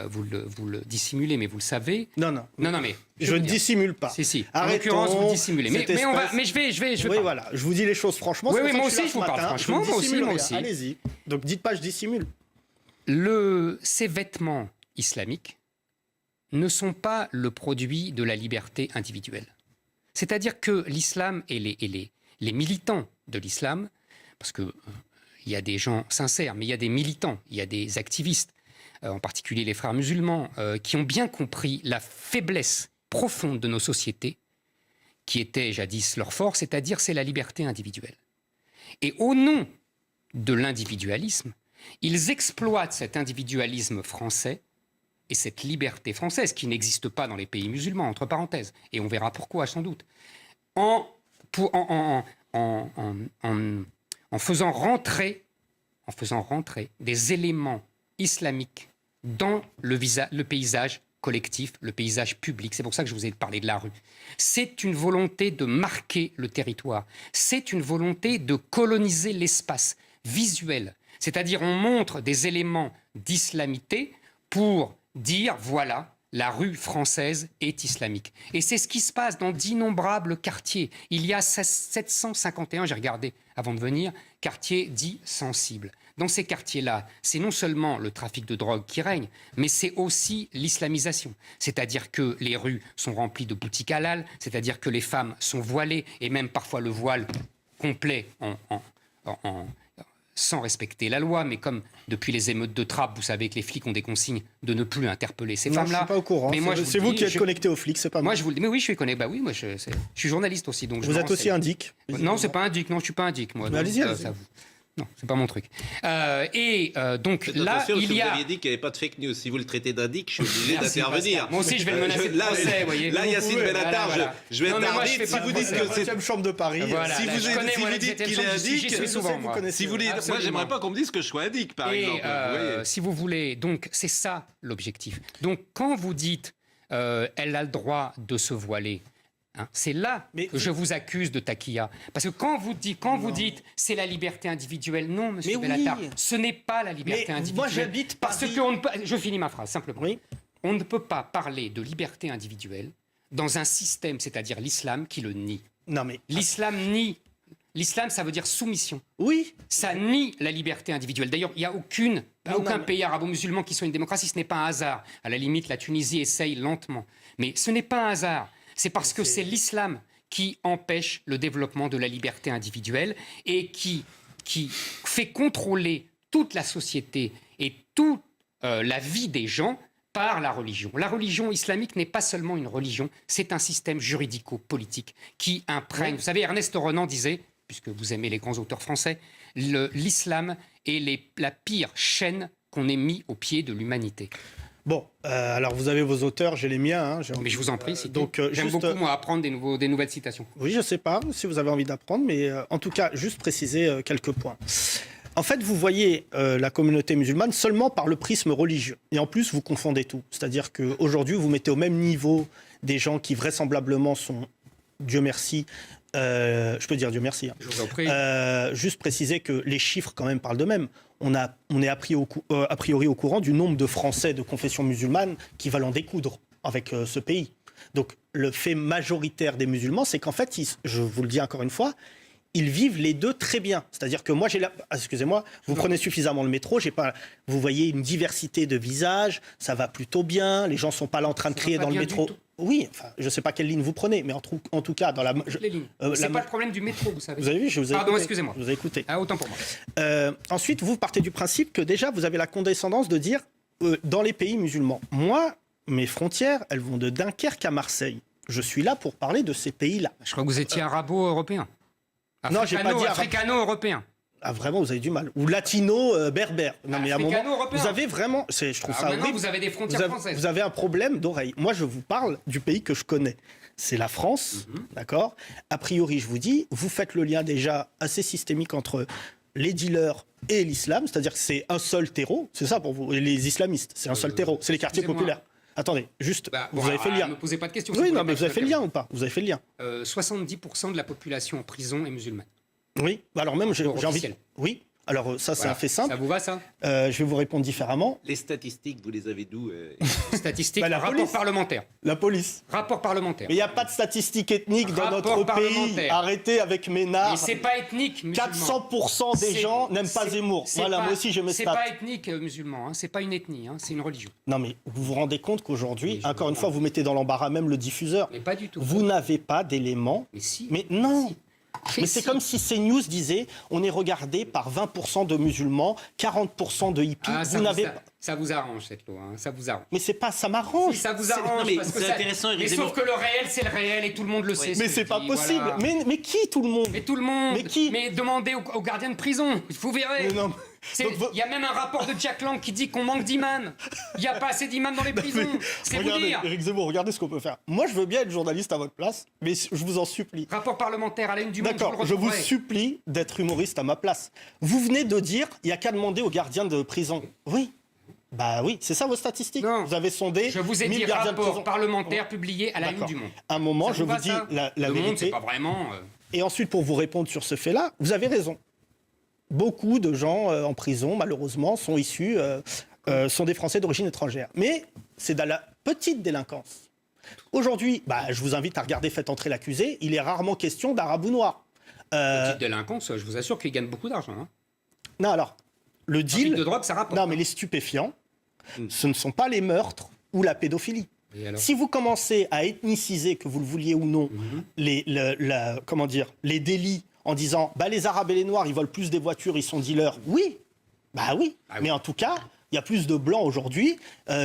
vous le dissimulez, mais vous le savez. Non, non. Non, mais Je ne dissimule pas. Si. En Arrêtons l'occurrence, vous dissimulez. cette Mais espèce- je vais. Oui, parle. voilà. Je vous dis les choses franchement. Oui, c'est oui, pour moi ça que aussi, suis je vous là ce parle matin. franchement, Je ne moi aussi, dissimule moi rien. aussi. Allez-y. Donc, dites pas je dissimule. Ces vêtements islamiques ne sont pas le produit de la liberté individuelle. C'est-à-dire que l'islam et les militants de l'islam, parce que il y a des gens sincères, mais il y a des militants, il y a des activistes, en particulier les frères musulmans, qui ont bien compris la faiblesse profonde de nos sociétés, qui était jadis leur force, c'est-à-dire c'est la liberté individuelle. Et au nom de l'individualisme, ils exploitent cet individualisme français et cette liberté française qui n'existe pas dans les pays musulmans, entre parenthèses, et on verra pourquoi sans doute, en faisant rentrer des éléments islamiques dans le paysage collectif, le paysage public. C'est pour ça que je vous ai parlé de la rue. C'est une volonté de marquer le territoire. C'est une volonté de coloniser l'espace visuel. C'est-à-dire on montre des éléments d'islamité pour dire, voilà, la rue française est islamique. Et c'est ce qui se passe dans d'innombrables quartiers. Il y a 751, j'ai regardé avant de venir, quartiers dits sensibles. Dans ces quartiers-là, c'est non seulement le trafic de drogue qui règne, mais c'est aussi l'islamisation. C'est-à-dire que les rues sont remplies de boutiques halal, c'est-à-dire que les femmes sont voilées, et même parfois le voile complet sans respecter la loi, mais comme depuis les émeutes de Trappes, vous savez que les flics ont des consignes de ne plus interpeller ces femmes-là. Je suis pas au courant. Mais moi, c'est vous qui êtes connecté aux flics, c'est pas moi. Moi, je vous le dis. Mais oui, je suis connecté. Bah oui, moi, je suis journaliste aussi, donc. Vous êtes aussi indique. Non, c'est pas indique. Non, je suis pas indique, moi. Mais allez-y, allez-y. Non, c'est pas mon truc. Donc Faites là, attention, il si y vous a. aviez dit qu'il n'y avait pas de fake news. Si vous le traitez d'indique, je suis obligé Merci, d'intervenir. Pascal. Moi aussi, je vais le menacer de procès, vous voyez. Là, Yacine Benatar, Voilà. je vais Non, mais moi, je intervenir. fais Si pas vous de dites procès. que c'est... 7e chambre de Paris. Voilà. Si là, vous je connais, moi, la dites 17e qu'il est chambre, indique, j'y suis souvent, moi. Si vous voulez, moi, Absolument. j'aimerais pas qu'on me dise que je sois indique, par exemple. Vous voyez. Si vous voulez, donc c'est ça l'objectif. Donc quand vous dites elle a le droit de se voiler, hein, c'est là que je vous accuse de taquilla. Parce que quand vous dites c'est la liberté individuelle, non, monsieur Mais Benatar, oui. ce n'est pas la liberté Mais individuelle. moi, j'habite parce Paris. que on ne peut- je finis ma phrase simplement. Oui. On ne peut pas parler de liberté individuelle dans un système, c'est-à-dire l'islam, qui le nie. Non, mais. L'islam nie. L'islam, ça veut dire soumission. Oui. Ça nie la liberté individuelle. D'ailleurs, il n'y a aucun pays arabo-musulman qui soit une démocratie. Ce n'est pas un hasard. À la limite, la Tunisie essaye lentement. Mais ce n'est pas un hasard. C'est parce que c'est l'islam qui empêche le développement de la liberté individuelle et qui fait contrôler toute la société et toute la vie des gens par la religion. La religion islamique n'est pas seulement une religion, c'est un système juridico-politique qui imprègne. Oui. Vous savez, Ernest Renan disait, puisque vous aimez les grands auteurs français, l'islam est la pire chaîne qu'on ait mis au pied de l'humanité. Bon, alors vous avez vos auteurs, j'ai les miens. Hein, Mais je vous en prie, donc, j'aime juste, beaucoup, moi, apprendre des nouvelles citations. Oui, je ne sais pas si vous avez envie d'apprendre, mais en tout cas, juste préciser quelques points. En fait, vous voyez la communauté musulmane seulement par le prisme religieux. Et en plus, vous confondez tout. C'est-à-dire qu'aujourd'hui, vous mettez au même niveau des gens qui vraisemblablement sont, Dieu merci, je peux dire Dieu merci. Hein. Je vous en prie. Juste préciser que les chiffres quand même parlent d'eux-mêmes. On est a priori au courant du nombre de Français de confession musulmane qui veulent en découdre avec ce pays. Donc le fait majoritaire des musulmans, c'est qu'en fait, je vous le dis encore une fois, ils vivent les deux très bien. C'est-à-dire que moi, excusez-moi, vous prenez suffisamment le métro, vous voyez une diversité de visages, ça va plutôt bien, les gens ne sont pas là en train de crier dans le métro. Oui, enfin, je ne sais pas quelle ligne vous prenez, mais en tout cas, dans la... Les lignes. C'est pas le problème du métro, vous savez. Vous avez vu, je vous ai Pardon, écouté. excusez-moi. Je vous ai écouté. Ah, autant pour moi. Ensuite, vous partez du principe que déjà, vous avez la condescendance de dire, dans les pays musulmans, moi, mes frontières, elles vont de Dunkerque à Marseille. Je suis là pour parler de ces pays-là. Je crois que vous étiez arabo-européen. Non, j'ai pas dit africano-européen. Ah, vraiment, vous avez du mal. Ou latino-berbère. Non, mais à un moment, vous avez vraiment... Je trouve ça horrible. Vous avez des frontières françaises. Vous avez un problème d'oreille. Moi, je vous parle du pays que je connais. C'est la France, d'accord ? A priori, je vous dis, vous faites le lien déjà assez systémique entre les dealers et l'islam, c'est-à-dire que c'est un seul terreau. C'est ça pour vous, et les islamistes, c'est un seul terreau. C'est les quartiers populaires. Attendez, juste, vous avez fait le lien. Ne me posez pas de questions. Oui, non, mais vous avez fait le lien ou pas ? Vous avez fait le lien. 70% de la population en prison est musulmane. Oui, alors même, j'ai envie... Oui, alors ça, c'est un fait simple. Ça vous va, ça ? Je vais vous répondre différemment. Les statistiques, vous les avez d'où Statistiques, la rapport police. Parlementaire. La police. Rapport parlementaire. Mais il n'y a pas de statistiques ethniques dans Rapport notre pays. parlementaire. Arrêtez avec Ménard. Mais c'est pas ethnique, musulman. 400% des gens n'aiment pas Zemmour. Voilà, moi aussi, je mets c'est stats. pas ethnique, musulman. Hein. C'est pas une ethnie, hein. C'est une religion. Non, mais vous vous rendez compte qu'aujourd'hui, encore une fois, vous mettez dans l'embarras même le diffuseur. Mais pas du tout. Vous n'avez pas d'éléments. Mais si. Mais non. Si. Mais c'est comme si CNews disait on est regardé par 20% de musulmans, 40% de hippies. Vous n'avez pas. Ça vous arrange cette loi, hein. Ça vous arrange. Mais c'est pas, ça m'arrange. Si, ça vous arrange. Non, mais parce que c'est intéressant. Mais sauf que le réel, c'est le réel et tout le monde le sait. Mais c'est pas possible. Voilà. Mais qui tout le monde? Mais tout le monde. Mais qui? Mais demandez aux gardiens de prison. Vous verrez. Mais non. Il y a même un rapport de Jack Lang qui dit qu'on manque d'imams. Il n'y a pas assez d'imams dans les prisons. C'est vous Regardez, dire. Éric Zemmour, regardez ce qu'on peut faire. Moi, je veux bien être journaliste à votre place, mais je vous en supplie. Rapport parlementaire à la une du Monde. D'accord, je vous supplie d'être humoriste à ma place. Vous venez de dire, il n'y a qu'à demander aux gardiens de prison. Oui. Bah oui, c'est ça vos statistiques. Non. Vous avez sondé. Je vous ai 1000 dit gardiens de rapport prison. parlementaire publié à la une du Monde. À un moment, Ça je vous vous va, dis ça la le vérité. Monde, c'est pas vraiment. Et ensuite, pour vous répondre sur ce fait-là, vous avez raison. Beaucoup de gens en prison, malheureusement, sont issus, sont des Français d'origine étrangère. Mais c'est dans la petite délinquance. Aujourd'hui, je vous invite à regarder Faites entrer l'accusé. Il est rarement question d'arabe ou noir. Petite délinquance, je vous assure qu'ils gagnent beaucoup d'argent. Hein. Non, alors, le deal... de drogue, ça rapporte. Non, mais les stupéfiants, ce ne sont pas les meurtres ou la pédophilie. Si vous commencez à ethniciser, que vous le vouliez ou non, les délits en disant les Arabes et les Noirs, ils volent plus des voitures, ils sont dealers. Oui, oui. Mais en tout cas, il y a plus de Blancs aujourd'hui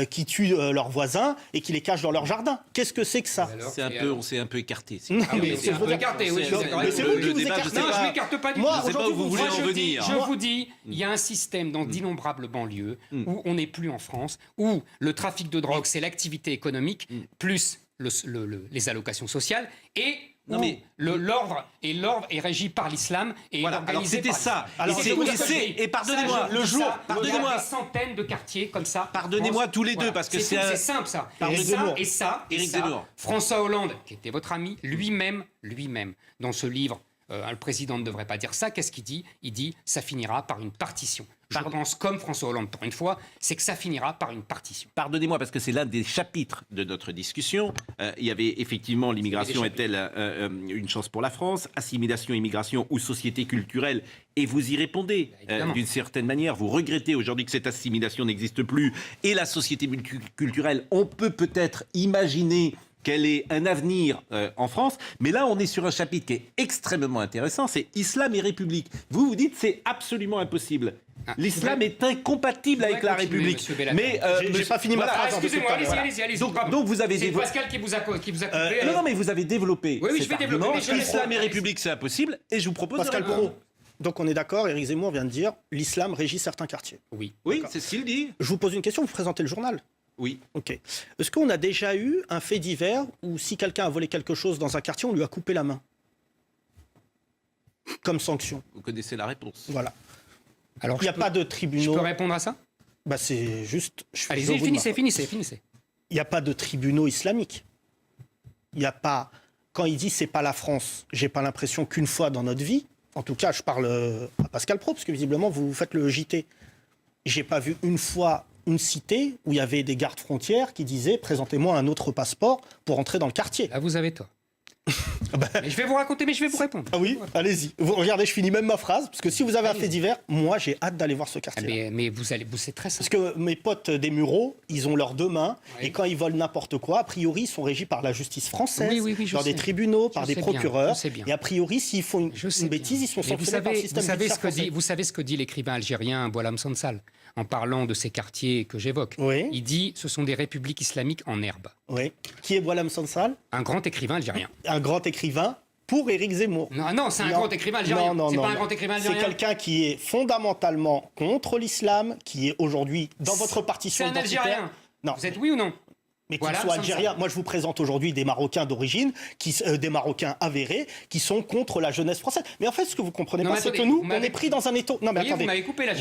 qui tuent leurs voisins et qui les cachent dans leur jardin. Qu'est-ce que c'est que ça? On s'est un peu écarté. C'est un peu écarté, oui. Mais c'est vous qui vous écartez. Non, je ne m'écarte pas du tout. Je ne sais pas où vous voulez en venir. Je vous dis, il y a un système dans d'innombrables banlieues où on n'est plus en France, où le trafic de drogue, c'est l'activité économique, plus les allocations sociales, et l'ordre est régi par l'islam et organisé c'était par ça. Et pardonnez-moi, pardonnez-moi, des centaines de quartiers comme ça. Pardonnez-moi tous les deux parce que c'est simple ça. Et ça, François Hollande, qui était votre ami, lui-même, dans ce livre. Le président ne devrait pas dire ça. Qu'est-ce qu'il dit? Il dit ça finira par une partition. Je pense comme François Hollande, pour une fois, c'est que ça finira par une partition. Pardonnez-moi, parce que c'est l'un des chapitres de notre discussion. Il y avait effectivement l'immigration est-elle une chance pour la France? Assimilation, immigration ou société culturelle? Et vous y répondez d'une certaine manière. Vous regrettez aujourd'hui que cette assimilation n'existe plus. Et la société culturelle, on peut peut-être imaginer qu'elle ait un avenir en France. Mais là, on est sur un chapitre qui est extrêmement intéressant, c'est Islam et République. Vous dites c'est absolument impossible. L'islam est incompatible avec la République. Mais j'ai pas fini ma phrase. Excusez-moi, allez-y. Donc vous avez développé. C'est Pascal qui vous a coupé. Non, mais vous avez développé. Oui, je vais développer. Islam et République, c'est impossible. Et je vous propose Pascal Pro. Donc on est d'accord, Éric Zemmour vient de dire l'islam régit certains quartiers. Oui, c'est ce qu'il dit. Je vous pose une question, vous présentez le journal? Oui. Ok. Est-ce qu'on a déjà eu un fait divers où si quelqu'un a volé quelque chose dans un quartier, on lui a coupé la main comme sanction? Vous connaissez la réponse. Voilà. Alors il n'y a pas de tribunaux. Je peux répondre à ça? C'est juste... Allez-y, finissez. Il n'y a pas de tribunaux islamiques. Il n'y a pas... Quand il dit c'est pas la France, j'ai pas l'impression qu'une fois dans notre vie, en tout cas je parle à Pascal Pro, parce que visiblement vous faites le JT, j'ai pas vu une fois une cité où il y avait des gardes frontières qui disaient « Présentez-moi un autre passeport pour entrer dans le quartier ». Là, vous avez tort. Mais je vais vous raconter, mais je vais vous répondre. Ah oui, allez-y. Regardez, je finis même ma phrase, parce que si vous avez un fait divers, moi j'ai hâte d'aller voir ce quartier. Mais vous c'est très simple. Parce que mes potes des Mureaux, ils ont leurs deux mains, et quand ils volent n'importe quoi, a priori, ils sont régis par la justice française, dans des tribunaux, par des procureurs. Et a priori, s'ils font une bêtise, ils sont sanctionnés par le système judiciaire français. Vous savez ce que dit l'écrivain algérien Boualem Sansal en parlant de ces quartiers que j'évoque. Oui. Il dit ce sont des républiques islamiques en herbe. Oui. Qui est Boualem Sansal? Un grand écrivain algérien. Un grand écrivain pour Éric Zemmour. Non, c'est un grand écrivain algérien. Non, c'est pas un grand écrivain algérien. C'est quelqu'un qui est fondamentalement contre l'islam, qui est aujourd'hui dans votre partition identitaire. C'est un Algérien. Non. Vous êtes oui ou non? Mais qu'ils soient algériens. Moi, je vous présente aujourd'hui des Marocains d'origine, des Marocains avérés, qui sont contre la jeunesse française. Mais en fait, ce que vous comprenez pas, c'est que nous, on est pris dans un étau. Non, mais attendez. Vous m'avez coupé là,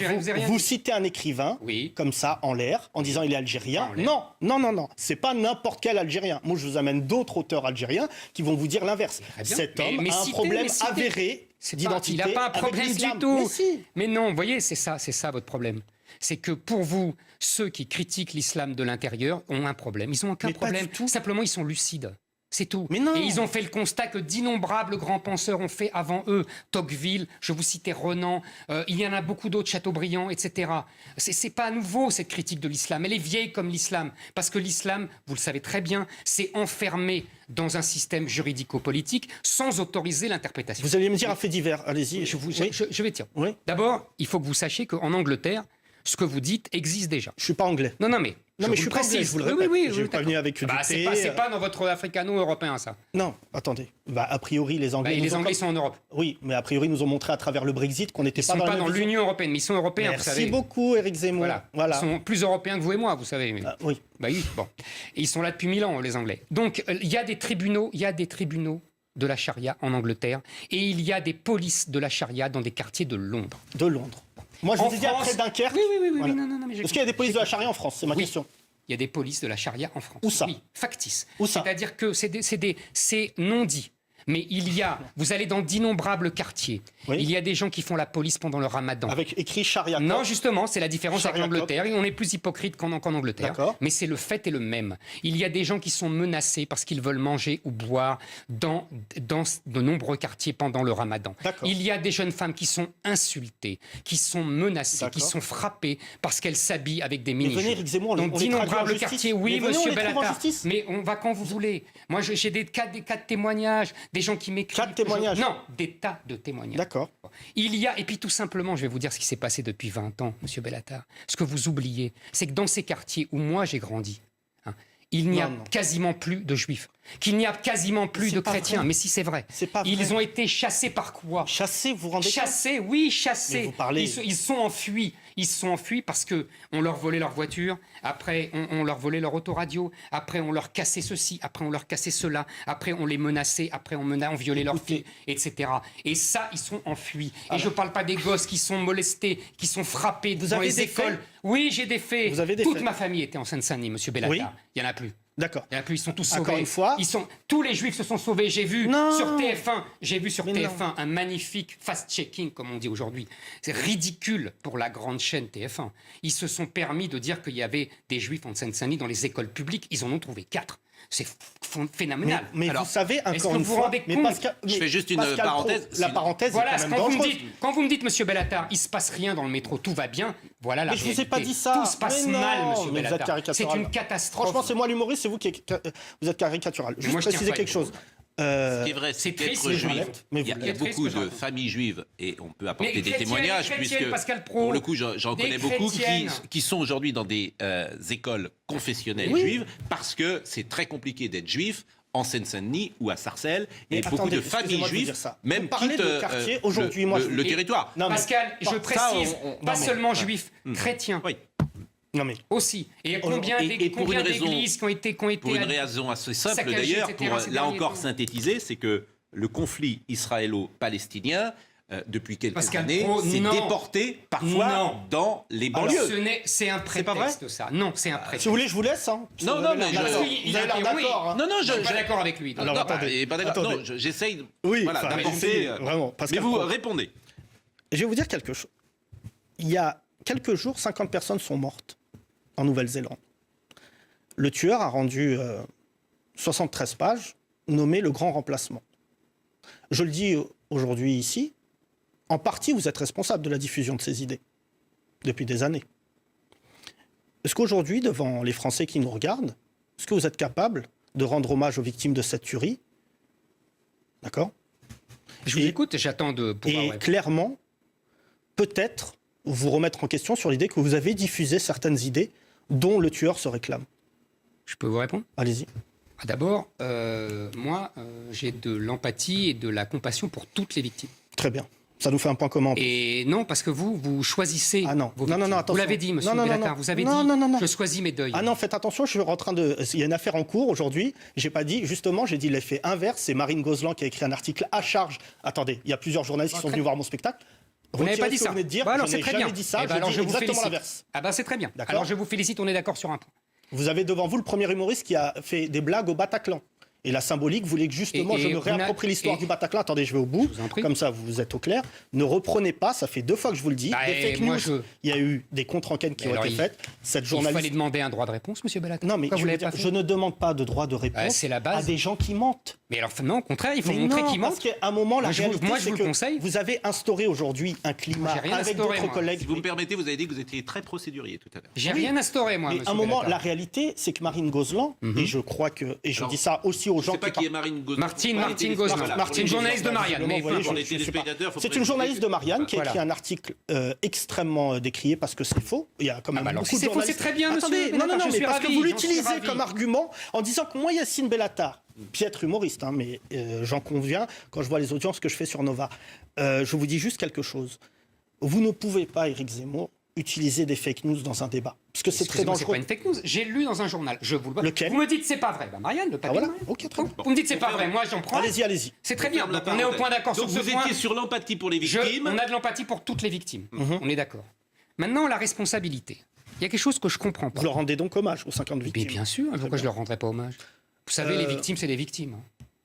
vous citez un écrivain, comme ça, en l'air, en disant il est algérien. Non. C'est pas n'importe quel Algérien. Moi, je vous amène d'autres auteurs algériens qui vont vous dire l'inverse. Cet homme a un problème avéré d'identité. Il n'a pas un problème du tout. Mais non, vous voyez, c'est ça votre problème. C'est que pour vous, ceux qui critiquent l'islam de l'intérieur ont un problème. Ils n'ont aucun problème. Simplement, ils sont lucides. C'est tout. Mais non. Et ils ont fait le constat que d'innombrables grands penseurs ont fait avant eux. Tocqueville, je vous citais Renan, il y en a beaucoup d'autres, Chateaubriand, etc. C'est pas nouveau cette critique de l'islam. Elle est vieille comme l'islam. Parce que l'islam, vous le savez très bien, c'est enfermé dans un système juridico-politique sans autoriser l'interprétation. Vous allez me dire un fait divers. Allez-y. Je vais dire. Oui. D'abord, il faut que vous sachiez qu'en Angleterre, ce que vous dites existe déjà. Je suis pas anglais. Non, mais je suis pas anglais, je vous le répète. Oui, je vais pas venir avec du thé. C'est pas dans votre africano-européen, ça. Non, attendez. A priori, les Anglais... les Anglais sont en Europe. Oui, mais a priori, ils nous ont montré à travers le Brexit qu'on n'était pas dans la... Ils ne sont pas dans l'Union européenne, mais ils sont européens, vous savez. Merci beaucoup, Éric Zemmour. Voilà. Ils sont plus européens que vous et moi, vous savez. Oui. Oui, bon. Et ils sont là depuis 1000 ans, les Anglais. Donc, il y a des tribunaux de la charia en Angleterre, et il y a des polices de la charia dans des quartiers de Londres. De Londres. Moi, je vous ai dit après Dunkerque. Oui. Voilà. Non, mais est-ce qu'il y a des polices de la charia en France? C'est ma question. Il y a des polices de la charia en France. Où ça? Oui, factice. Où ça? C'est-à-dire que c'est non dit. Mais vous allez dans d'innombrables quartiers. Oui. Il y a des gens qui font la police pendant le ramadan. Avec écrit charia. Non, justement, c'est la différence avec l'Angleterre. On est plus hypocrite qu'en Angleterre. Mais c'est le fait et le même. Il y a des gens qui sont menacés parce qu'ils veulent manger ou boire dans de nombreux quartiers pendant le ramadan. Il y a des jeunes femmes qui sont insultées, qui sont menacées, qui sont frappées parce qu'elles s'habillent avec des mini-jupes. Donc d'innombrables quartiers, oui, monsieur Bellatar. Mais on va quand vous voulez. Moi, j'ai des cas de témoignages. Des gens qui m'écrivent... 4 témoignages? Non, des tas de témoignages. D'accord. Il y a, et puis tout simplement, je vais vous dire ce qui s'est passé depuis 20 ans, monsieur Bellatar. Ce que vous oubliez, c'est que dans ces quartiers où moi j'ai grandi, il n'y a quasiment plus de juifs, qu'il n'y a quasiment plus de chrétiens. Mais si, c'est vrai. Ils ont été chassés par quoi? Chassés, vous vous rendez compte? Chassés, oui, chassés. Mais vous parlez... Ils sont enfuis. Ils sont enfuis parce qu'on leur volait leur voiture, après on leur volait leur autoradio, après on leur cassait ceci, après on leur cassait cela, après on les menaçait, après on violait leurs filles, etc. Et ça, ils sont enfuis. Et je ne parle pas des gosses qui sont molestés, qui sont frappés dans les écoles. Oui, j'ai des faits. Toute ma famille était en Seine-Saint-Denis, monsieur Bellatar. Oui. Il n'y en a plus. D'accord. Et puis ils sont tous sauvés. Encore une fois. Tous les juifs se sont sauvés. J'ai vu sur TF1 un magnifique fast-checking, comme on dit aujourd'hui. C'est ridicule pour la grande chaîne TF1. Ils se sont permis de dire qu'il y avait des juifs en Seine-Saint-Denis dans les écoles publiques. Ils en ont trouvé 4. C'est phénoménal. Mais alors, vous savez, encore une fois... Je fais juste une parenthèse. La parenthèse voilà, est quand même dangereuse. Quand vous me dites, monsieur Bellatar, il ne se passe rien dans le métro, tout va bien, voilà la réalité. Mais je ne vous ai pas dit ça. Tout se passe mal, monsieur Bellatar. C'est une catastrophe. Franchement, c'est moi l'humoriste, c'est vous qui vous êtes caricatural. Juste préciser quelque chose. Ce qui est vrai, c'est qu'être juif, il y a beaucoup de familles juives, et on peut apporter des témoignages, puisque pour le coup, j'en connais beaucoup, qui sont aujourd'hui dans des écoles confessionnelles juives, parce que c'est très compliqué d'être juif en Seine-Saint-Denis ou à Sarcelles, et beaucoup de familles juives même quittent le territoire. Pascal, je précise, pas seulement juifs, chrétiens. Non mais aussi. Et combien d'églises qui ont été pour une raison assez simple d'ailleurs, pour là encore synthétiser, c'est que le conflit israélo-palestinien depuis quelques années s'est déporté parfois dans les banlieues. C'est un prétexte, ça. Non, c'est un prétexte. Si vous voulez, je vous laisse. Non, mais vous avez l'air d'accord. Non, je suis pas d'accord avec lui. Alors attendez. J'essaye d'apporter vraiment. Mais vous répondez. Je vais vous dire quelque chose. Il y a quelques jours, 50 personnes sont mortes en Nouvelle-Zélande. Le tueur a rendu 73 pages, nommé Le Grand Remplacement. Je le dis aujourd'hui ici, en partie, vous êtes responsable de la diffusion de ces idées, depuis des années. Est-ce qu'aujourd'hui, devant les Français qui nous regardent, est-ce que vous êtes capable de rendre hommage aux victimes de cette tuerie? D'accord? Je vous écoute, j'attends de pouvoir... Et clairement, peut-être vous remettre en question sur l'idée que vous avez diffusé certaines idées dont le tueur se réclame. Je peux vous répondre? Allez-y. D'abord, moi, j'ai de l'empathie et de la compassion pour toutes les victimes. Très bien. Ça nous fait un point commun. Et non, parce que vous choisissez vos victimes. Non, attention. Vous l'avez dit, monsieur Bellatar, vous avez dit, je choisis mes deuils. Ah non, faites attention, je suis en train de... Il y a une affaire en cours aujourd'hui, j'ai pas dit, justement, j'ai dit l'effet inverse, c'est Marine Gozlan qui a écrit un article à charge. Attendez, il y a plusieurs journalistes qui sont venus voir mon spectacle. Vous n'avez pas dit ça. Alors c'est très bien. Dit ça, je dis exactement l'inverse. Ah ben c'est très bien. Alors je vous félicite, on est d'accord sur un point. Vous avez devant vous le premier humoriste qui a fait des blagues au Bataclan. Et la symbolique voulait que justement je me réapproprie l'histoire du Bataclan. Attendez, je vais au bout. Comme ça, vous êtes au clair. Ne reprenez pas, ça fait 2 fois que je vous le dis. Des fake news. Il y a eu des contre-enquêtes qui ont été faites. Cette journaliste... Il fallait demander un droit de réponse, monsieur Bellatar. Non, mais je ne demande pas de droit de réponse c'est la base. à des gens qui mentent. Mais alors, non, au contraire, il faut montrer qu'ils mentent. Parce qu'à un moment, la réalité, c'est que vous avez instauré aujourd'hui un climat avec d'autres collègues. Si vous me permettez, vous avez dit que vous étiez très procédurier tout à l'heure. J'ai rien instauré, moi, mais à un moment, la réalité, c'est que Marine Gozlan, et je crois que... Et je dis ça aussi aux gens qui... Martine Gozlan, une journaliste de Marianne. C'est une journaliste de Marianne qui a écrit un article extrêmement décrié parce que c'est faux. Il y a quand même beaucoup de journalistes. C'est très bien, monsieur. Non, mais parce que vous l'utilisez comme argument en disant que moi, Yacine Bellatar, piètre humoriste, mais j'en conviens quand je vois les audiences que je fais sur Nova. Je vous dis juste quelque chose. Vous ne pouvez pas, Éric Zemmour, utiliser des fake news dans un débat. Parce que c'est très dangereux. C'est pas une fake news. J'ai lu dans un journal. Je vous le vois. Lequel? Vous me dites c'est pas vrai. Marianne, le papier. Voilà. Ok, très bien. Vous me dites c'est pas vrai. Moi, j'en prends. Allez-y. C'est très bien. Donc, on est au point d'accord sur ce point. Donc vous étiez sur l'empathie pour les victimes. On a de l'empathie pour toutes les victimes. On est d'accord. Maintenant, la responsabilité. Il y a quelque chose que je comprends pas. Vous leur rendez donc hommage aux 50 victimes? Mais bien sûr. Pourquoi je leur rendrais pas hommage? Vous savez, les victimes, c'est des victimes.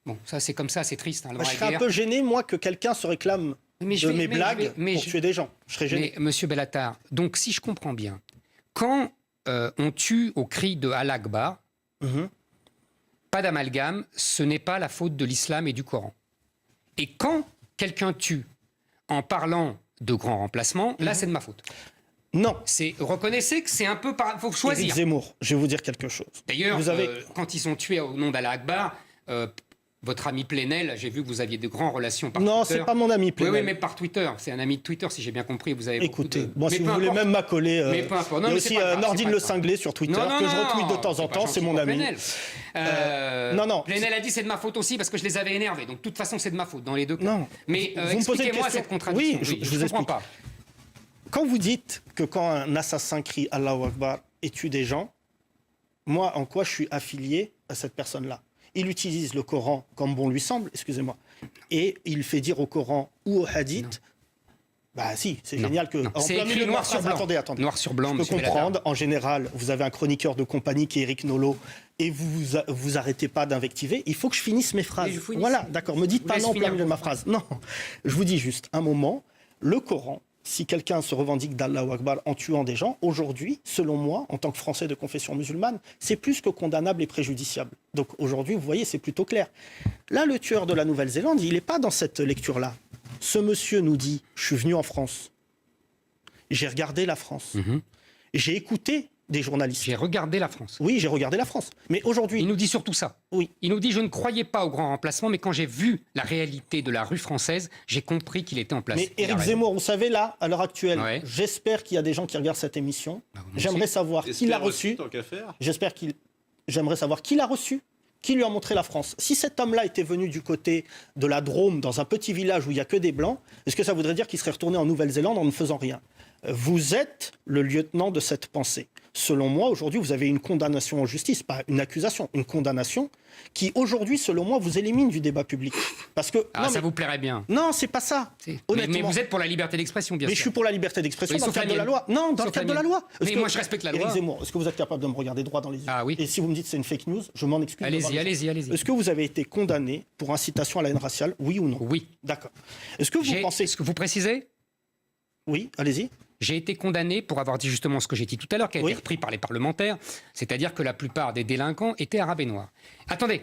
Bon, ça, c'est comme ça, c'est triste. Je serais un peu gêné, moi, que quelqu'un se réclame de mes blagues pour tuer des gens. Je serais gêné. Mais, monsieur Bellatar, donc, si je comprends bien, quand on tue au cri de Allah Akbar, pas d'amalgame, ce n'est pas la faute de l'islam et du Coran. Et quand quelqu'un tue en parlant de grand remplacement, là, c'est de ma faute. Non. Reconnaissez que c'est un peu... Il faut choisir. Éric Zemmour, je vais vous dire quelque chose. D'ailleurs, quand ils sont tués au nom d'Allah Akbar... votre ami Plenel, j'ai vu que vous aviez de grandes relations par Twitter. Non, c'est pas mon ami Plenel. Oui, mais par Twitter. C'est un ami de Twitter, si j'ai bien compris. Vous avez écoutez, moi, si vous voulez même m'accoler... mais peu importe. Il y a aussi Nordine Le Cinglé sur Twitter, que je retweete de temps en temps, c'est mon ami. Non. Plenel a dit c'est de ma faute aussi parce que je les avais énervés. Donc, de toute façon, c'est de ma faute dans les deux cas. Non. Mais expliquez-moi cette contradiction. Oui, je vous comprends pas. Quand vous dites que quand un assassin crie Allahu Akbar et tue des gens, moi, en quoi je suis affilié à cette personne-là? Il utilise le Coran comme bon lui semble, excusez-moi, et il fait dire au Coran ou au Hadith. Bah si, c'est génial que... C'est écrit noir sur blanc. Attendez. Noir sur blanc, je peux comprendre. En général, vous avez un chroniqueur de compagnie qui est Éric Nolot et vous arrêtez pas d'invectiver. Il faut que je finisse mes phrases. Voilà, d'accord. Me dites pas non au plein milieu de ma phrase. Non, je vous dis juste un moment. Le Coran, si quelqu'un se revendique d'Allahu Akbar en tuant des gens, aujourd'hui, selon moi, en tant que Français de confession musulmane, c'est plus que condamnable et préjudiciable. Donc aujourd'hui, vous voyez, c'est plutôt clair. Là, le tueur de la Nouvelle-Zélande, il n'est pas dans cette lecture-là. Ce monsieur nous dit, je suis venu en France, j'ai regardé la France, j'ai écouté des journalistes. J'ai regardé la France. Oui, j'ai regardé la France. Mais aujourd'hui... Il nous dit surtout ça. Oui. Il nous dit, je ne croyais pas au grand remplacement, mais quand j'ai vu la réalité de la rue française, j'ai compris qu'il était en place. Mais Éric Zemmour, vous savez, là, à l'heure actuelle, j'espère qu'il y a des gens qui regardent cette émission. J'aimerais savoir qui l'a reçu. J'aimerais savoir qui l'a reçu, qui lui a montré la France. Si cet homme-là était venu du côté de la Drôme, dans un petit village où il n'y a que des Blancs, est-ce que ça voudrait dire qu'il serait retourné en Nouvelle-Zélande en ne faisant rien? Vous êtes le lieutenant de cette pensée. Selon moi, aujourd'hui, vous avez une condamnation en justice, pas une accusation, une condamnation qui, aujourd'hui, selon moi, vous élimine du débat public. Parce que ça vous plairait bien. Non, c'est pas ça. Honnêtement. Mais vous êtes pour la liberté d'expression, bien sûr. Mais je suis pour la liberté d'expression dans le cadre de la loi. Non, dans le cadre de la loi. Mais moi, je respecte la loi. Éric Zemmour, est-ce que vous êtes capable de me regarder droit dans les yeux? Ah oui. Et si vous me dites que c'est une fake news, je m'en excuse. Allez-y. Est-ce que vous avez été condamné pour incitation à la haine raciale, oui ou non? Oui. D'accord. Est-ce que vous pensez... Est-ce que vous précisez? Oui, allez-y. J'ai été condamné pour avoir dit justement ce que j'ai dit tout à l'heure, qui a été repris par les parlementaires, c'est-à-dire que la plupart des délinquants étaient arabes et noirs. Attendez,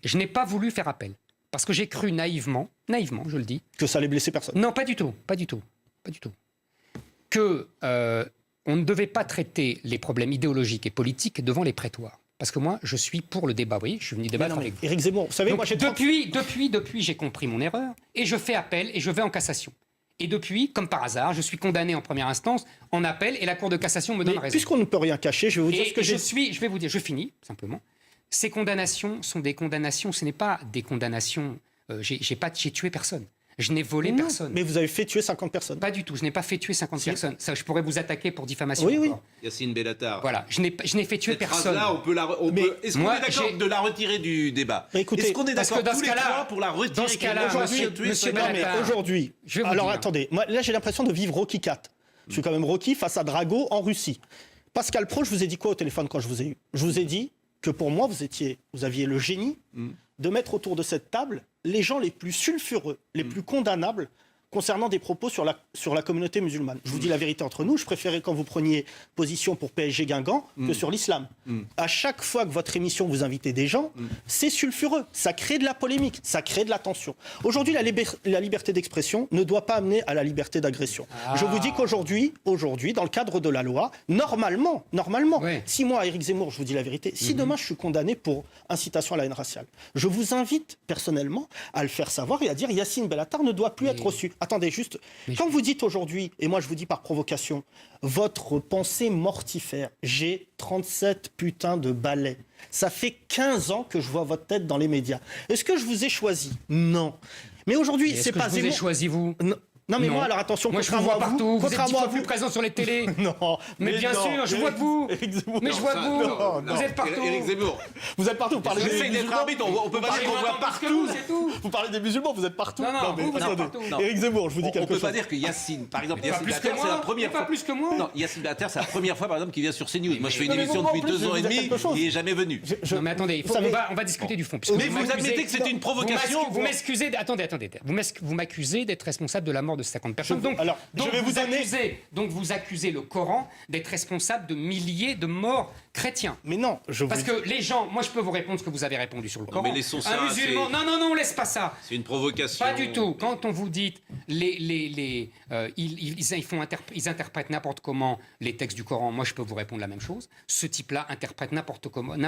je n'ai pas voulu faire appel, parce que j'ai cru naïvement, je le dis... Que ça allait blesser personne. Non, pas du tout. Que on ne devait pas traiter les problèmes idéologiques et politiques devant les prétoires. Parce que moi, je suis pour le débat. Vous voyez, je suis venu débattre avec vous. Éric Zemmour, vous savez, Donc, moi j'ai... depuis, j'ai compris mon erreur et je fais appel et je vais en cassation. Et depuis, comme par hasard, je suis condamné en première instance, en appel, et la Cour de cassation me donne raison. Puisqu'on ne peut rien cacher, je vais vous dire ce que j'ai... Je vais vous dire, je finis, simplement. Ces condamnations sont des condamnations, ce n'est pas des condamnations... j'ai tué personne. Je n'ai volé personne. Mais vous avez fait tuer 50 personnes. Pas du tout, je n'ai pas fait tuer 50 personnes. Ça, je pourrais vous attaquer pour diffamation. Oui. Yacine Bellatar. Voilà, je n'ai fait tuer personne. Là, est-ce qu'on est d'accord de la retirer du débat? Écoutez, est-ce qu'on est d'accord tous les trois pour la retirer? Dans ce cas-là, monsieur Bellatar, aujourd'hui, alors attendez, moi, là j'ai l'impression de vivre Rocky IV. Je suis quand même Rocky face à Drago en Russie. Pascal Praud, je vous ai dit quoi au téléphone quand je vous ai eu? Je vous ai dit que pour moi, vous aviez le génie de mettre autour de cette table les gens les plus sulfureux, les plus condamnables concernant des propos sur la communauté musulmane. Je vous dis la vérité entre nous, je préférais quand vous preniez position pour PSG Guingamp que sur l'islam. À chaque fois que votre émission vous invitez des gens, c'est sulfureux, ça crée de la polémique, ça crée de la tension. Aujourd'hui, la liberté d'expression ne doit pas amener à la liberté d'agression. Je vous dis qu'aujourd'hui, dans le cadre de la loi, normalement, si moi, Éric Zemmour, je vous dis la vérité, si demain je suis condamné pour incitation à la haine raciale, je vous invite personnellement à le faire savoir et à dire Yacine Bellatar ne doit plus être reçu. Attendez, juste, quand vous dites aujourd'hui, et moi je vous dis par provocation, votre pensée mortifère, j'ai 37 putains de balais. Ça fait 15 ans que je vois votre tête dans les médias. Est-ce que je vous ai choisi? Non. Mais aujourd'hui, c'est pas Zemmour. Est-ce que je vous ai choisi, vous? Non, mais moi, alors attention, moi, je vous vois partout. Vous êtes 10 fois plus vous... présent sur les télés. Non. Mais bien sûr, je vois que vous. Mais je vois que vous. Vous êtes partout. Éric Zemmour. Vous êtes partout. Vous parlez des musulmans. On peut pas dire qu'on voit partout. Vous parlez des musulmans, vous êtes partout. Non, vous êtes partout. Éric Zemmour, je vous dis quelque chose. On peut pas dire que Yacine, par exemple, Yacine Bellatar, c'est la première fois. Pas plus que moi. Non, Yacine Bellatar, c'est la première fois, par exemple, qu'il vient sur CNews. Moi, je fais une émission depuis 2 ans et demi, il n'est jamais venu. Non, mais attendez, on va discuter du fond. Mais vous admettez que c'était une provocation. Vous m'excusez. Attendez. Vous m'accusez d'être responsable de la mort de 50 personnes. Alors, je vais vous donner... Donc vous accusez le Coran d'être responsable de milliers de morts chrétiens. Mais non, Parce que les gens, moi je peux vous répondre ce que vous avez répondu sur le Coran. Mais laissons ça. Un musulman, non, on laisse pas ça. C'est une provocation. Pas du tout. Quand on vous dit, ils interprètent n'importe comment les textes du Coran, moi je peux vous répondre la même chose. Ce type-là interprète n'importe comment ce que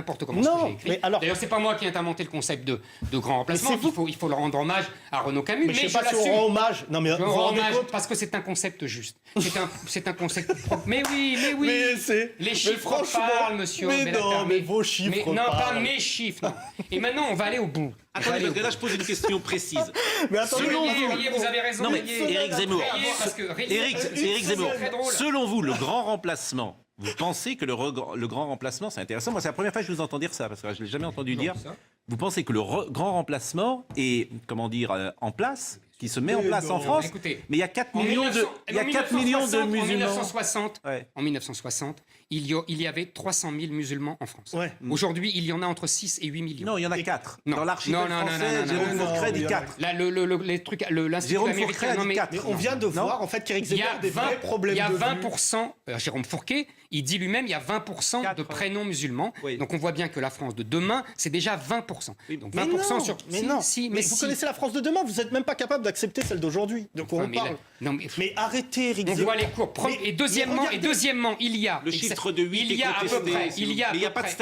j'ai écrit. Mais alors... D'ailleurs, c'est pas moi qui ai inventé le concept de grand remplacement. Il faut leur rendre hommage à Renaud Camus. Mais je sais pas si on rend hommage. Non, mais je rends hommage parce que c'est un concept juste. C'est un concept propre. Mais oui. Les chiffres parlent, monsieur. Mais vos chiffres parlent. Non, pas mes chiffres. Non. Et maintenant, on va aller au bout. Attendez, parce que là, je pose une question précise. Mais attendez, vous avez raison. Non, mais Éric Zemmour. Éric Zemmour. Selon vous, le grand remplacement, vous pensez que le grand remplacement, c'est intéressant. Moi, c'est la première fois que je vous entends dire ça, parce que je ne l'ai jamais entendu dire. Vous pensez que le grand remplacement est, en place, qui se met en place en France, écoutez, mais il y a 4 millions de musulmans. En 1960, il y avait 300 000 musulmans en France. Ouais. Aujourd'hui, il y en a entre 6 et 8 millions. Non, il y en a 4. Non. Dans l'archipel français, Jérôme Fourcret dit 4. Là, l'Institut américain... Mais on vient de voir, en fait, qu'Éric Zemmour a des vrais problèmes de vue. Il y a 20%, Jérôme Fourquet, il dit lui-même, il y a 20% de prénoms musulmans. Oui. Donc on voit bien que la France de demain, c'est déjà 20%. Oui. Donc 20% sur... Mais non, mais vous connaissez la France de demain, vous n'êtes même pas capable d'accepter celle d'aujourd'hui. De quoi on parle? Mais arrêtez, Éric Zemmour. On voit les cours. Et deuxièmement, il y a... Le chiffre de 8 il y a à peu près...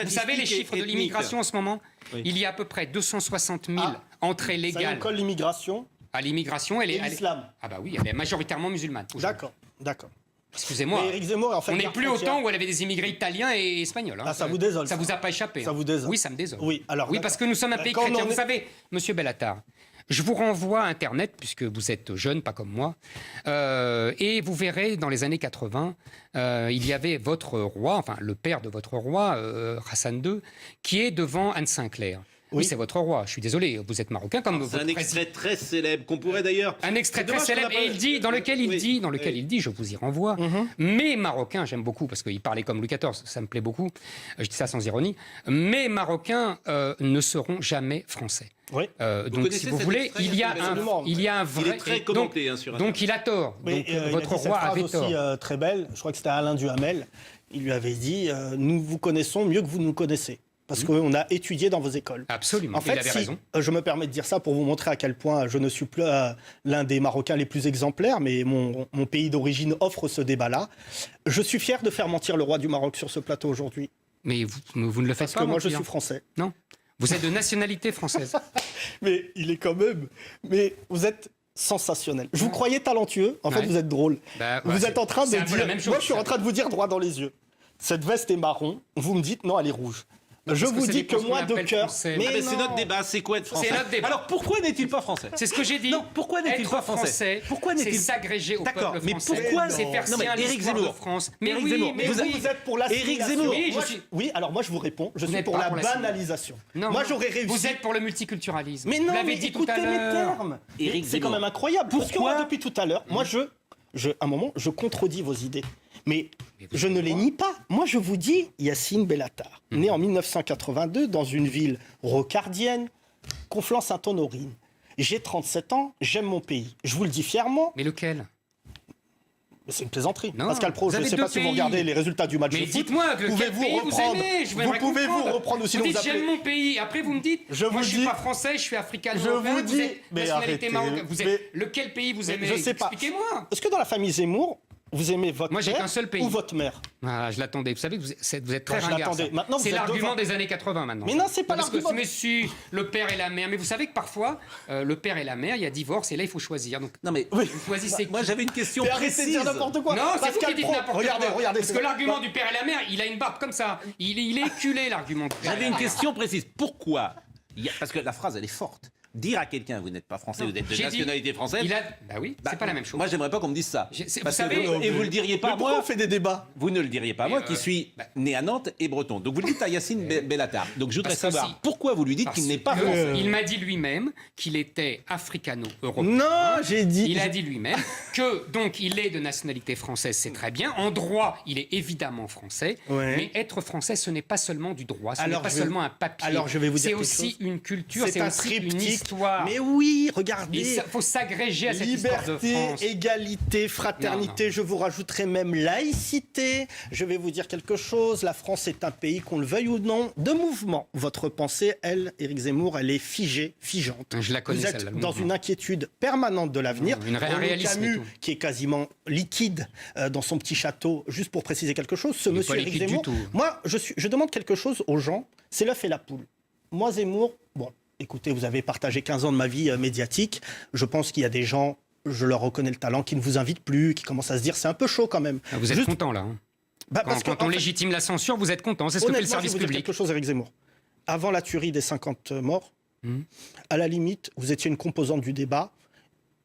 Vous savez les chiffres de l'immigration en ce moment? Il y a à peu près 260 000 entrées légales. Ça colle l'immigration? À l'immigration, elle est... l'islam. Ah bah oui, elle est majoritairement musulmane. D'accord. Excusez-moi, Éric Zemmour, en fait, on n'est plus au temps où elle avait des immigrés italiens et espagnols. Ah, ça vous désole. Ça vous a pas échappé. Ça vous désole. Oui, ça me désole. Oui, parce que nous sommes un pays chrétien. Vous savez, monsieur Bellatar, je vous renvoie à Internet, puisque vous êtes jeune, pas comme moi, et vous verrez, dans les années 80, il y avait votre roi, enfin le père de votre roi, Hassan II, qui est devant Anne Sinclair. Oui, c'est votre roi. Je suis désolé, vous êtes marocain comme C'est votre un extrait très célèbre qu'on pourrait d'ailleurs... Un extrait très célèbre, et il dit, dans lequel il dit, je vous y renvoie, mes Marocains, j'aime beaucoup, parce qu'il parlait comme Louis XIV, ça me plaît beaucoup, je dis ça sans ironie, mes Marocains ne seront jamais français. Oui. Donc, si vous voulez, il y a un vrai... Il est très commenté sur Internet. Donc, il a tort. Mais, Donc, votre roi avait tort. aussi très belle, je crois que c'était Alain Duhamel, il lui avait dit nous vous connaissons mieux que vous nous connaissez. Parce qu'on a étudié dans vos écoles. Absolument, en fait, il avait raison. Je me permets de dire ça pour vous montrer à quel point je ne suis plus l'un des Marocains les plus exemplaires, mais mon pays d'origine offre ce débat-là. Je suis fier de faire mentir le roi du Maroc sur ce plateau aujourd'hui. Mais vous ne le faites Parce pas, que moi, mentir. je suis français. Non. Vous êtes de nationalité française. Mais il est quand même... Mais vous êtes sensationnel. Je vous croyais talentueux, en fait, vous êtes drôle. Vous êtes en train de dire... Moi, je suis en train de vous dire droit dans les yeux. Cette veste est marron, vous me dites non, elle est rouge. Je vous dis que moi, de cœur... Mais c'est notre débat, c'est quoi être français? C'est notre débat. Alors pourquoi n'est-il pas français? C'est ce que j'ai dit. Non, pourquoi n'est-il pas français? Pourquoi n'est-il... C'est s'agréger au peuple français. Mais pourquoi? C'est faire non, mais Éric l'histoire Zemmour. de France. Mais Éric oui, Zemmour. mais Vous êtes pour l'assimilation. Éric Zemmour. Oui, alors moi je vous réponds, je suis n'êtes pour pas la pour l'assimilation. banalisation. Non, moi non. j'aurais réussi. Vous êtes pour le multiculturalisme. Mais non, vous l'avez mais dit tout écoutez à mes l'heure. termes. Éric C'est quand Zemmour. même incroyable. Parce que Pourquoi moi, depuis tout à l'heure, moi à un moment, je contredis vos idées. Mais je ne les nie pas. Moi, je vous dis, Yacine Bellatar, né en 1982 dans une ville rocardienne, Conflans-Sainte-Honorine. J'ai 37 ans, j'aime mon pays. Je vous le dis fièrement. Mais lequel? C'est une plaisanterie. Non, Pascal Pro, vous je ne avez sais deux pas si vous pays. regardez les résultats du match Mais de foot. dites-moi que quel pays vous aimez. Vous pouvez vous reprendre aussi. Vous dites j'aime mon pays. Après vous me dites moi je suis pas français, je suis africain-européen. Vous êtes nationalité marocaine. Vous êtes lequel pays vous aimez? Je sais pas. Expliquez-moi. Est-ce que dans la famille Zemmour, vous aimez votre Moi, j'ai père qu'un seul pays. ou votre mère? Ah, je l'attendais. Vous savez que vous êtes très je ringard. l'attendais. ça. Maintenant, vous C'est êtes l'argument devant. des années 80 maintenant. Mais non, c'est pas Parce que l'argument. mais si, le père et la mère. Mais vous savez que parfois, le père et la mère, il y a divorce et là, il faut choisir. Donc, Non mais vous choisissez moi j'avais une question Mais arrêtez de précise. dire n'importe quoi. Non, c'est vous Pascal qui dites Pro, n'importe regardez, quoi. regardez. Parce que l'argument du père et la mère, il a une barbe comme ça. Il est éculé, l'argument du père. J'avais une question précise. Pourquoi Parce que la phrase elle est forte. Dire à quelqu'un vous n'êtes pas français, vous êtes de J'ai nationalité française. Bah oui, c'est pas la même chose. Moi j'aimerais pas qu'on me dise ça. Vous Parce savez- que et vous le diriez pas Mais à pourquoi moi. on fait des débats? Vous ne le diriez pas à moi qui suis né à Nantes et breton. Donc vous le dites à Yacine Bellatar. Donc je voudrais Parce que savoir si. pourquoi vous lui dites qu'il n'est pas français. Il m'a dit lui-même qu'il était africano-européen. Non, j'ai dit. Il a dit lui-même que donc il est de nationalité française, c'est très bien. En droit, il est évidemment français. Ouais. Mais être français, ce n'est pas seulement du droit, ce n'est Alors, pas je vais- seulement un papier. alors, je vais vous dire c'est quelque aussi chose. une culture, c'est un aussi une triptyque. histoire. Mais oui, regardez. Il faut s'agréger à cette histoire de Liberté, France. égalité, fraternité, Non. je vous rajouterai même laïcité. Je vais vous dire quelque chose, la France est un pays, qu'on le veuille ou non, de mouvement. Votre pensée, elle, Éric Zemmour, elle est figée, figeante. Je la connais, Vous celle-là, êtes le dans mouvement. une inquiétude permanente de l'avenir. Un Renaud réalisme et Camus, tout. qui est quasiment liquide dans son petit château, juste pour préciser quelque chose, ce Il est monsieur pas Éric liquide du Zemmour, tout. moi, je demande quelque chose aux gens, c'est l'œuf et la poule. Moi, Zemmour, bon, écoutez, vous avez partagé 15 ans de ma vie médiatique. Je pense qu'il y a des gens, je leur reconnais le talent, qui ne vous invitent plus, qui commencent à se dire c'est un peu chaud quand même. Ah, vous êtes Juste- content là. parce Quand que, on en fait, légitime la censure, vous êtes content. C'est ce que fait le honnêtement, service je vais vous dire public. quelque chose, Éric Zemmour. Avant la tuerie des 50 morts, à la limite, vous étiez une composante du débat,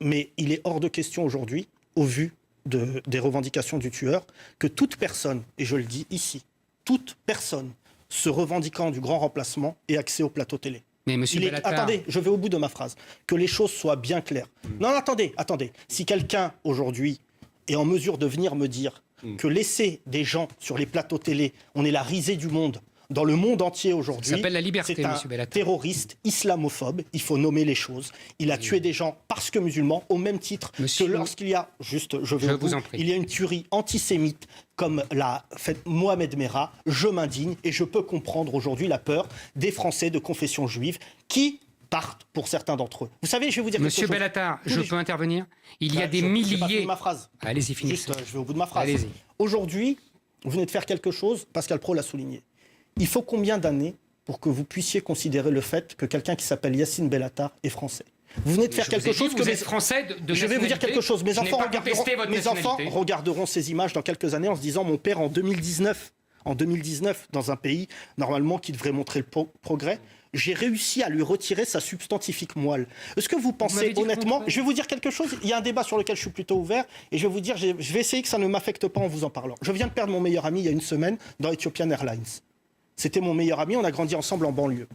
mais il est hors de question aujourd'hui, au vu des revendications du tueur, que toute personne, et je le dis ici, toute personne se revendiquant du grand remplacement ait accès au plateau télé. Mais monsieur Bellatar, Attendez, je vais au bout de ma phrase. Que les choses soient bien claires. Non, attendez. Si quelqu'un, aujourd'hui, est en mesure de venir me dire que laisser des gens sur les plateaux télé, on est la risée du monde, dans le monde entier aujourd'hui, Ça s'appelle la liberté, c'est un monsieur Bellatar. terroriste islamophobe, il faut nommer les choses. Il a tué des gens parce que musulmans, au même titre Monsieur- que lorsqu'il y a, juste, je vais Je au bout, vous en prie. il y a une tuerie antisémite comme l'a fait Mohamed Merah, je m'indigne et je peux comprendre aujourd'hui la peur des Français de confession juive qui partent pour certains d'entre eux. Vous savez, je vais vous dire Monsieur quelque chose. Bellatar, Tous je les- peux intervenir? Il y a Bah, des j'ai pas fini milliers... ma phrase. Allez-y, finissez. Juste, je vais au bout de ma phrase. Allez-y. Aujourd'hui, vous venez de faire quelque chose, Pascal Pro l'a souligné. Il faut combien d'années pour que vous puissiez considérer le fait que quelqu'un qui s'appelle Yacine Bellatar est français? Vous venez de faire Je vous ai quelque dit chose que que vous mes- êtes français de Je vais vous dire nationalité. quelque chose. Mes Je n'ai enfants pas contesté votre nationalité. regarderont ces images dans quelques années en se disant mon père en 2019, dans un pays normalement qui devrait montrer le progrès, j'ai réussi à lui retirer sa substantifique moelle. Est-ce que vous m'avez pensez dit le honnêtement, contraire. je vais vous dire quelque chose, il y a un débat sur lequel je suis plutôt ouvert et je vais vous dire, je vais essayer que ça ne m'affecte pas en vous en parlant. Je viens de perdre mon meilleur ami il y a une semaine dans Ethiopian Airlines. C'était mon meilleur ami, on a grandi ensemble en banlieue.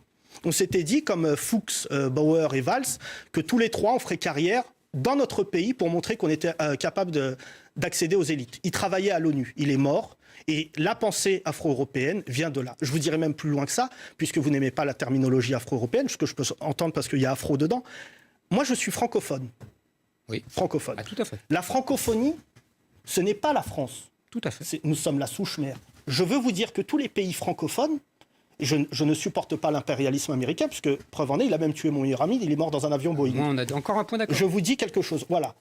On s'était dit, comme Fuchs, Bauer et Valls, que tous les trois, on ferait carrière dans notre pays pour montrer qu'on était capable d'accéder aux élites. Il travaillait à l'ONU, il est mort. Et la pensée afro-européenne vient de là. Je vous dirais même plus loin que ça, puisque vous n'aimez pas la terminologie afro-européenne, ce que je peux entendre parce qu'il y a afro dedans. Moi, je suis francophone. Oui. Francophone. Ah, tout à fait. La francophonie, ce n'est pas la France. Tout à fait. Nous sommes la souche mère. Je veux vous dire que tous les pays francophones, je ne supporte pas l'impérialisme américain, puisque, preuve en est, il a même tué mon meilleur ami, il est mort dans un avion Boeing. Moi, on a encore un point d'accord. Je vous dis quelque chose, voilà.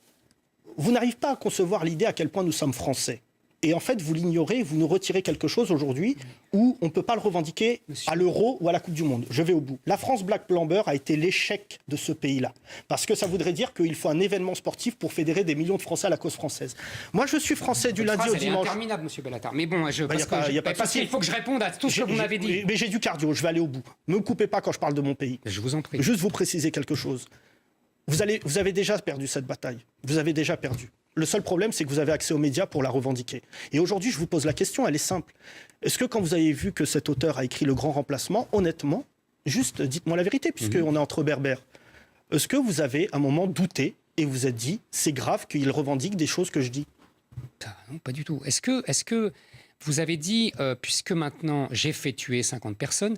Vous n'arrivez pas à concevoir l'idée à quel point nous sommes français. Et en fait, vous l'ignorez, vous nous retirez quelque chose aujourd'hui où on ne peut pas le revendiquer à l'Euro ou à la Coupe du Monde. Je vais au bout. La France Black Blamber a été l'échec de ce pays-là. Parce que ça voudrait dire qu'il faut un événement sportif pour fédérer des millions de Français à la cause française. Moi, je suis français du lundi au dimanche. C'est interminable, monsieur Bellatar. Mais bon, il faut que je réponde à tout ce que vous m'avez dit. Mais j'ai du cardio, je vais aller au bout. Ne me coupez pas quand je parle de mon pays. Je vous en prie. Juste vous préciser quelque chose. Vous avez déjà perdu cette bataille. Vous avez déjà perdu. Le seul problème, c'est que vous avez accès aux médias pour la revendiquer. Et aujourd'hui, je vous pose la question, elle est simple. Est-ce que quand vous avez vu que cet auteur a écrit Le Grand Remplacement, honnêtement, juste dites-moi la vérité, puisqu'on est entre berbères, est-ce que vous avez à un moment douté et vous êtes dit, c'est grave qu'il revendique des choses que je dis? Non, pas du tout. Est-ce que vous avez dit, puisque maintenant j'ai fait tuer 50 personnes,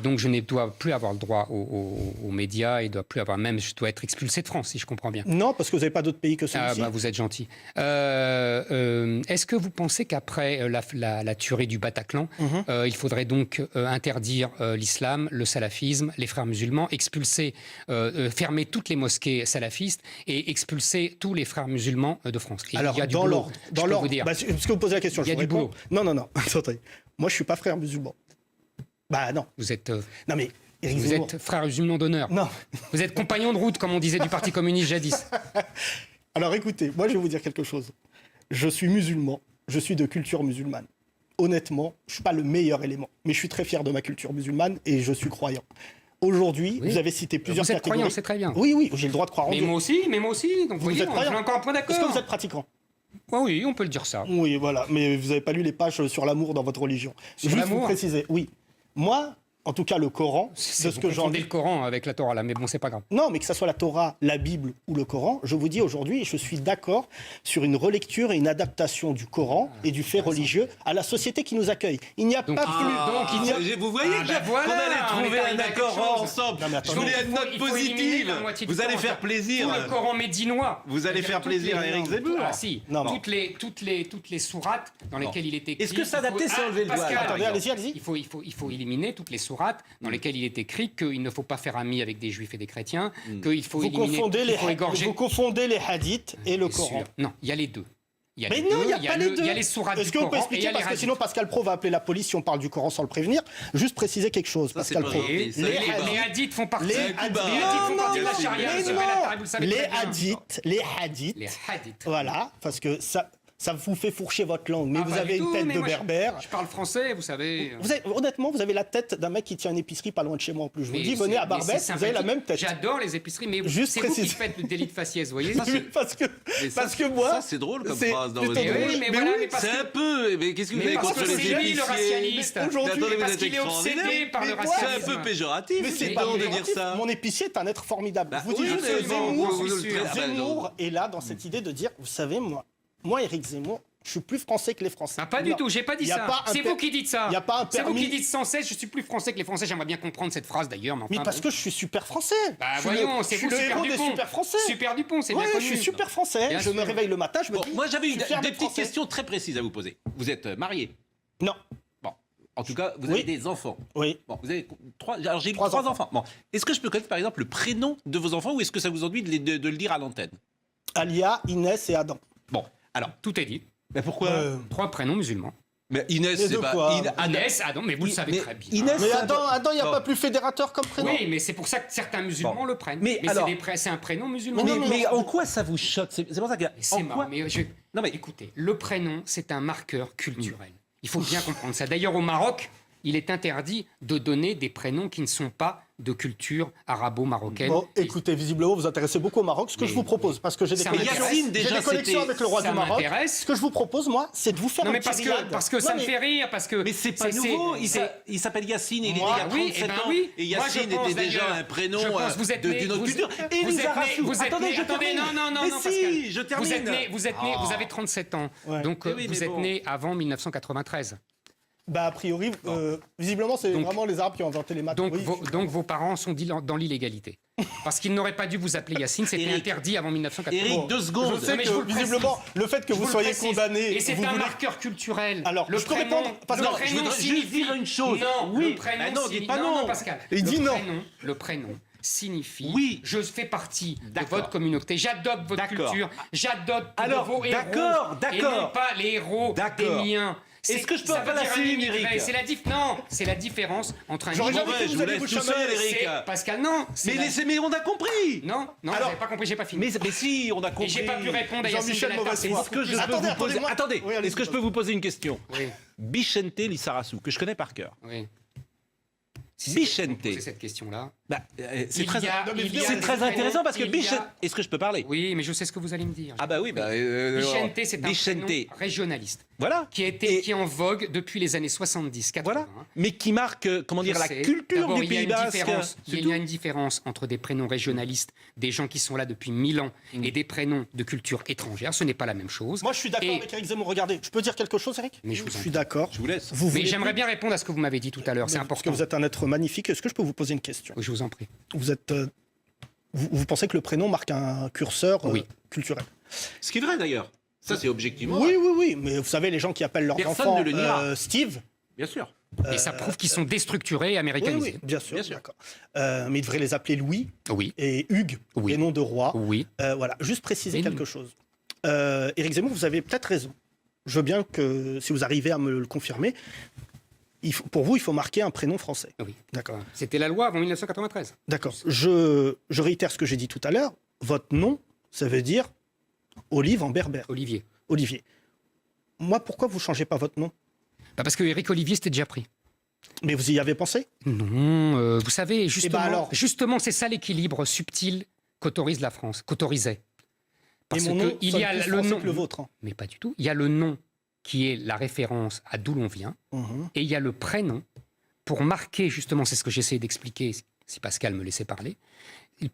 donc je ne dois plus avoir le droit aux médias et je dois être expulsé de France, si je comprends bien. Non, parce que vous n'avez pas d'autre pays que celui-ci. Vous êtes gentil. Est-ce que vous pensez qu'après la tuerie du Bataclan, il faudrait donc interdire l'islam, le salafisme, les frères musulmans, expulser, fermer toutes les mosquées salafistes et expulser tous les frères musulmans de France? Alors, dans l'ordre, parce que vous posez la question, il y a du boulot. Non. Attendez. Moi, je suis pas frère musulman. Bah non. Vous êtes. Non mais. Vous êtes frère musulman d'honneur. Non. Vous êtes compagnon de route, comme on disait du Parti communiste jadis. Alors écoutez, moi je vais vous dire quelque chose. Je suis musulman. Je suis de culture musulmane. Honnêtement, je suis pas le meilleur élément, mais je suis très fier de ma culture musulmane et je suis croyant. Aujourd'hui, vous avez cité plusieurs catégories. Vous êtes croyant, c'est très bien. Oui, j'ai le droit de croire en Dieu. Mais moi aussi. Donc vous êtes croyant. On a encore un point d'accord. Est-ce que vous êtes pratiquant? Oui, on peut le dire ça. Oui, voilà. Mais vous n'avez pas lu les pages sur l'amour dans votre religion. Juste vous préciser. Oui. Moi, en tout cas, le Coran, de ce que j'en dis. Le Coran avec la Torah, là, mais bon, c'est pas grave. Non, mais que ça soit la Torah, la Bible ou le Coran, je vous dis aujourd'hui, je suis d'accord sur une relecture et une adaptation du Coran et du fait religieux à la société qui nous accueille. Il n'y a pas plus. Vous voyez qu'on allait trouver un accord ensemble. Je voulais une note positive. Vous allez faire plaisir. Tout le Coran médinois. Vous allez faire plaisir à Éric Zemmour. Ah si. Toutes les sourates dans lesquelles il est écrit. Est-ce que s'adapter, c'est enlever le doigt? Attendez, allez-y. Il faut éliminer toutes les sourates dans lesquelles il est écrit qu'il ne faut pas faire ami avec des juifs et des chrétiens, qu'il faut éliminer... Vous confondez les hadiths et le Coran. Non, il y a les deux. Mais non, il n'y a pas les deux. Il y a les sourates du Coran. Est-ce que vous pouvez expliquer, parce que sinon Pascal Pro va appeler la police si on parle du Coran sans le prévenir. Juste préciser quelque chose, Pascal Pro. Les hadiths font partie de la charia. Les hadiths. Voilà, parce que ça vous fait fourcher votre langue, mais vous avez une tête de berbère. Je parle français, vous savez. Honnêtement, vous avez la tête d'un mec qui tient une épicerie pas loin de chez moi en plus. Je vous dis, venez à Barbès, vous avez la même tête. J'adore les épiceries, mais c'est vous qui faites le délit de faciès, vous voyez. Parce que moi... Ça, c'est drôle comme phrase dans votre vie. C'est un peu... Mais qu'est-ce que vous avez contre les épiciers? Le racialiste. Aujourd'hui, parce qu'il est obsédé par le racialisme. C'est un peu péjoratif. Mais c'est pas de dire ça. Mon épicier est un être formidable. Vous dites que Zemmour est là dans cette idée de dire, vous savez, moi, Éric Zemmour, je suis plus français que les Français. Pas du tout, j'ai pas dit ça. C'est vous qui dites ça. C'est vous qui dites sans cesse, je suis plus français que les Français. J'aimerais bien comprendre cette phrase d'ailleurs. Mais parce que je suis super français. Voyons, c'est vous le héros des super français. Super Dupont, c'est bien connu. Je suis super français. Je me réveille le matin, je me dis. Moi, j'avais des petites questions très précises à vous poser. Vous êtes marié? Non. Bon. En tout cas, vous avez des enfants. Oui. Bon, vous avez alors j'ai trois enfants. Bon. Est-ce que je peux connaître par exemple le prénom de vos enfants ou est-ce que ça vous ennuie de le dire à l'antenne? Alia, Inès et Adam. Bon, alors. Tout est dit. Mais pourquoi 3 prénoms musulmans. Mais Inès, c'est pas... Inès, Adam, mais vous le savez très bien. Inès, mais Adam, il n'y a pas plus fédérateur comme prénom. Oui, mais c'est pour ça que certains musulmans le prennent. Mais c'est un prénom musulman. Mais en quoi ça vous choque? C'est pour ça que... Non mais écoutez, le prénom, c'est un marqueur culturel. Il faut bien comprendre ça. D'ailleurs, au Maroc, il est interdit de donner des prénoms qui ne sont pas de culture arabo-marocaine. Bon, écoutez, visiblement, vous vous intéressez beaucoup au Maroc. Ce que je vous propose, parce que j'ai des connexions avec le roi du Maroc, ce que je vous propose, moi, c'est de vous faire un petit riad. Parce que ça me fait rire, parce que... Mais c'est pas nouveau, il s'appelle Yacine, il est né il y a 37 ans, et Yacine était déjà un prénom d'une autre culture. Et Lisa Rassou, attendez, non, mais si, je termine. Vous avez 37 ans, donc vous êtes né avant 1993. Bah, a priori, visiblement, c'est vraiment les Arabes qui ont inventé les maths. Donc vos parents sont dans l'illégalité. Parce qu'ils n'auraient pas dû vous appeler Yacine, c'était interdit avant 1980. Eric, 2 secondes. Je sais que, visiblement, le fait que vous soyez condamné... Et c'est un marqueur culturel. Alors, le je peux répondre je voudrais juste dire une chose. Non, oui. Le prénom non, dites pas non. Pascal. Il dit non. Le prénom signifie oui. Je fais partie de votre communauté, j'adopte votre culture, j'adopte vos héros. D'accord. Et non pas les héros des miens. Est-ce que je peux appeler la Céline, Eric? C'est la différence entre un... J'aurais jamais dit que je vous vous allez laisse vous tout seul, Eric. Pascal, non. Mais on a compris. Non, vous n'avez pas compris, j'ai pas fini. Mais si, on a compris. Et j'ai pas pu répondre à Jean-Michel Yacine Mauvaise Est-ce que je peux vous poser... Attendez, est-ce que je peux vous poser une question? Oui. Bichente Lissarassou, que je connais par cœur. Oui. Bichente. C'est cette question-là. C'est très intéressant parce que Bichente... Est-ce que je peux parler? Oui, mais je sais ce que vous allez me dire. Ah bah oui, Bichente, c'est un prénom régionaliste. Voilà. Qui est en vogue depuis les années 70-80. Voilà. Mais qui marque, la culture du Pays Basque. Il y a une différence entre des prénoms régionalistes, des gens qui sont là depuis 1000 ans, et des prénoms de culture étrangère. Ce n'est pas la même chose. Moi, je suis d'accord avec Eric Zemmour. Regardez, je peux dire quelque chose, Eric? Mais je suis d'accord. Je vous laisse. Mais j'aimerais bien répondre à ce que vous m'avez dit tout à l'heure. C'est important. Parce que vous êtes un être magnifique. Est-ce que je peux vous poser une question? Oui, je vous en prie. Vous pensez que le prénom marque un curseur culturel? Ce qui est vrai d'ailleurs. Ça, c'est objectivement. Oui. Mais vous savez, les gens qui appellent leurs enfants Steve. Bien sûr. Et ça prouve qu'ils sont déstructurés et américanisés. Oui, bien sûr. D'accord. Mais ils devraient les appeler Louis et Hugues, les noms de rois. Oui. Voilà. Juste préciser quelque chose. Éric Zemmour, vous avez peut-être raison. Je veux bien que, si vous arrivez à me le confirmer, pour vous, il faut marquer un prénom français. Oui. D'accord. C'était la loi avant 1993. D'accord. Je réitère ce que j'ai dit tout à l'heure. Votre nom, ça veut dire Olive en berbère. Olivier. Moi, pourquoi vous ne changez pas votre nom? Parce que Éric Olivier, c'était déjà pris. Mais vous y avez pensé? Non, vous savez, justement, c'est ça l'équilibre subtil qu'autorise la France, qu'autorisait. Parce que il y a le nom, que le vôtre. Hein. Mais pas du tout. Il y a le nom qui est la référence à d'où l'on vient, et il y a le prénom pour marquer justement, c'est ce que j'essaie d'expliquer, si Pascal me laissait parler,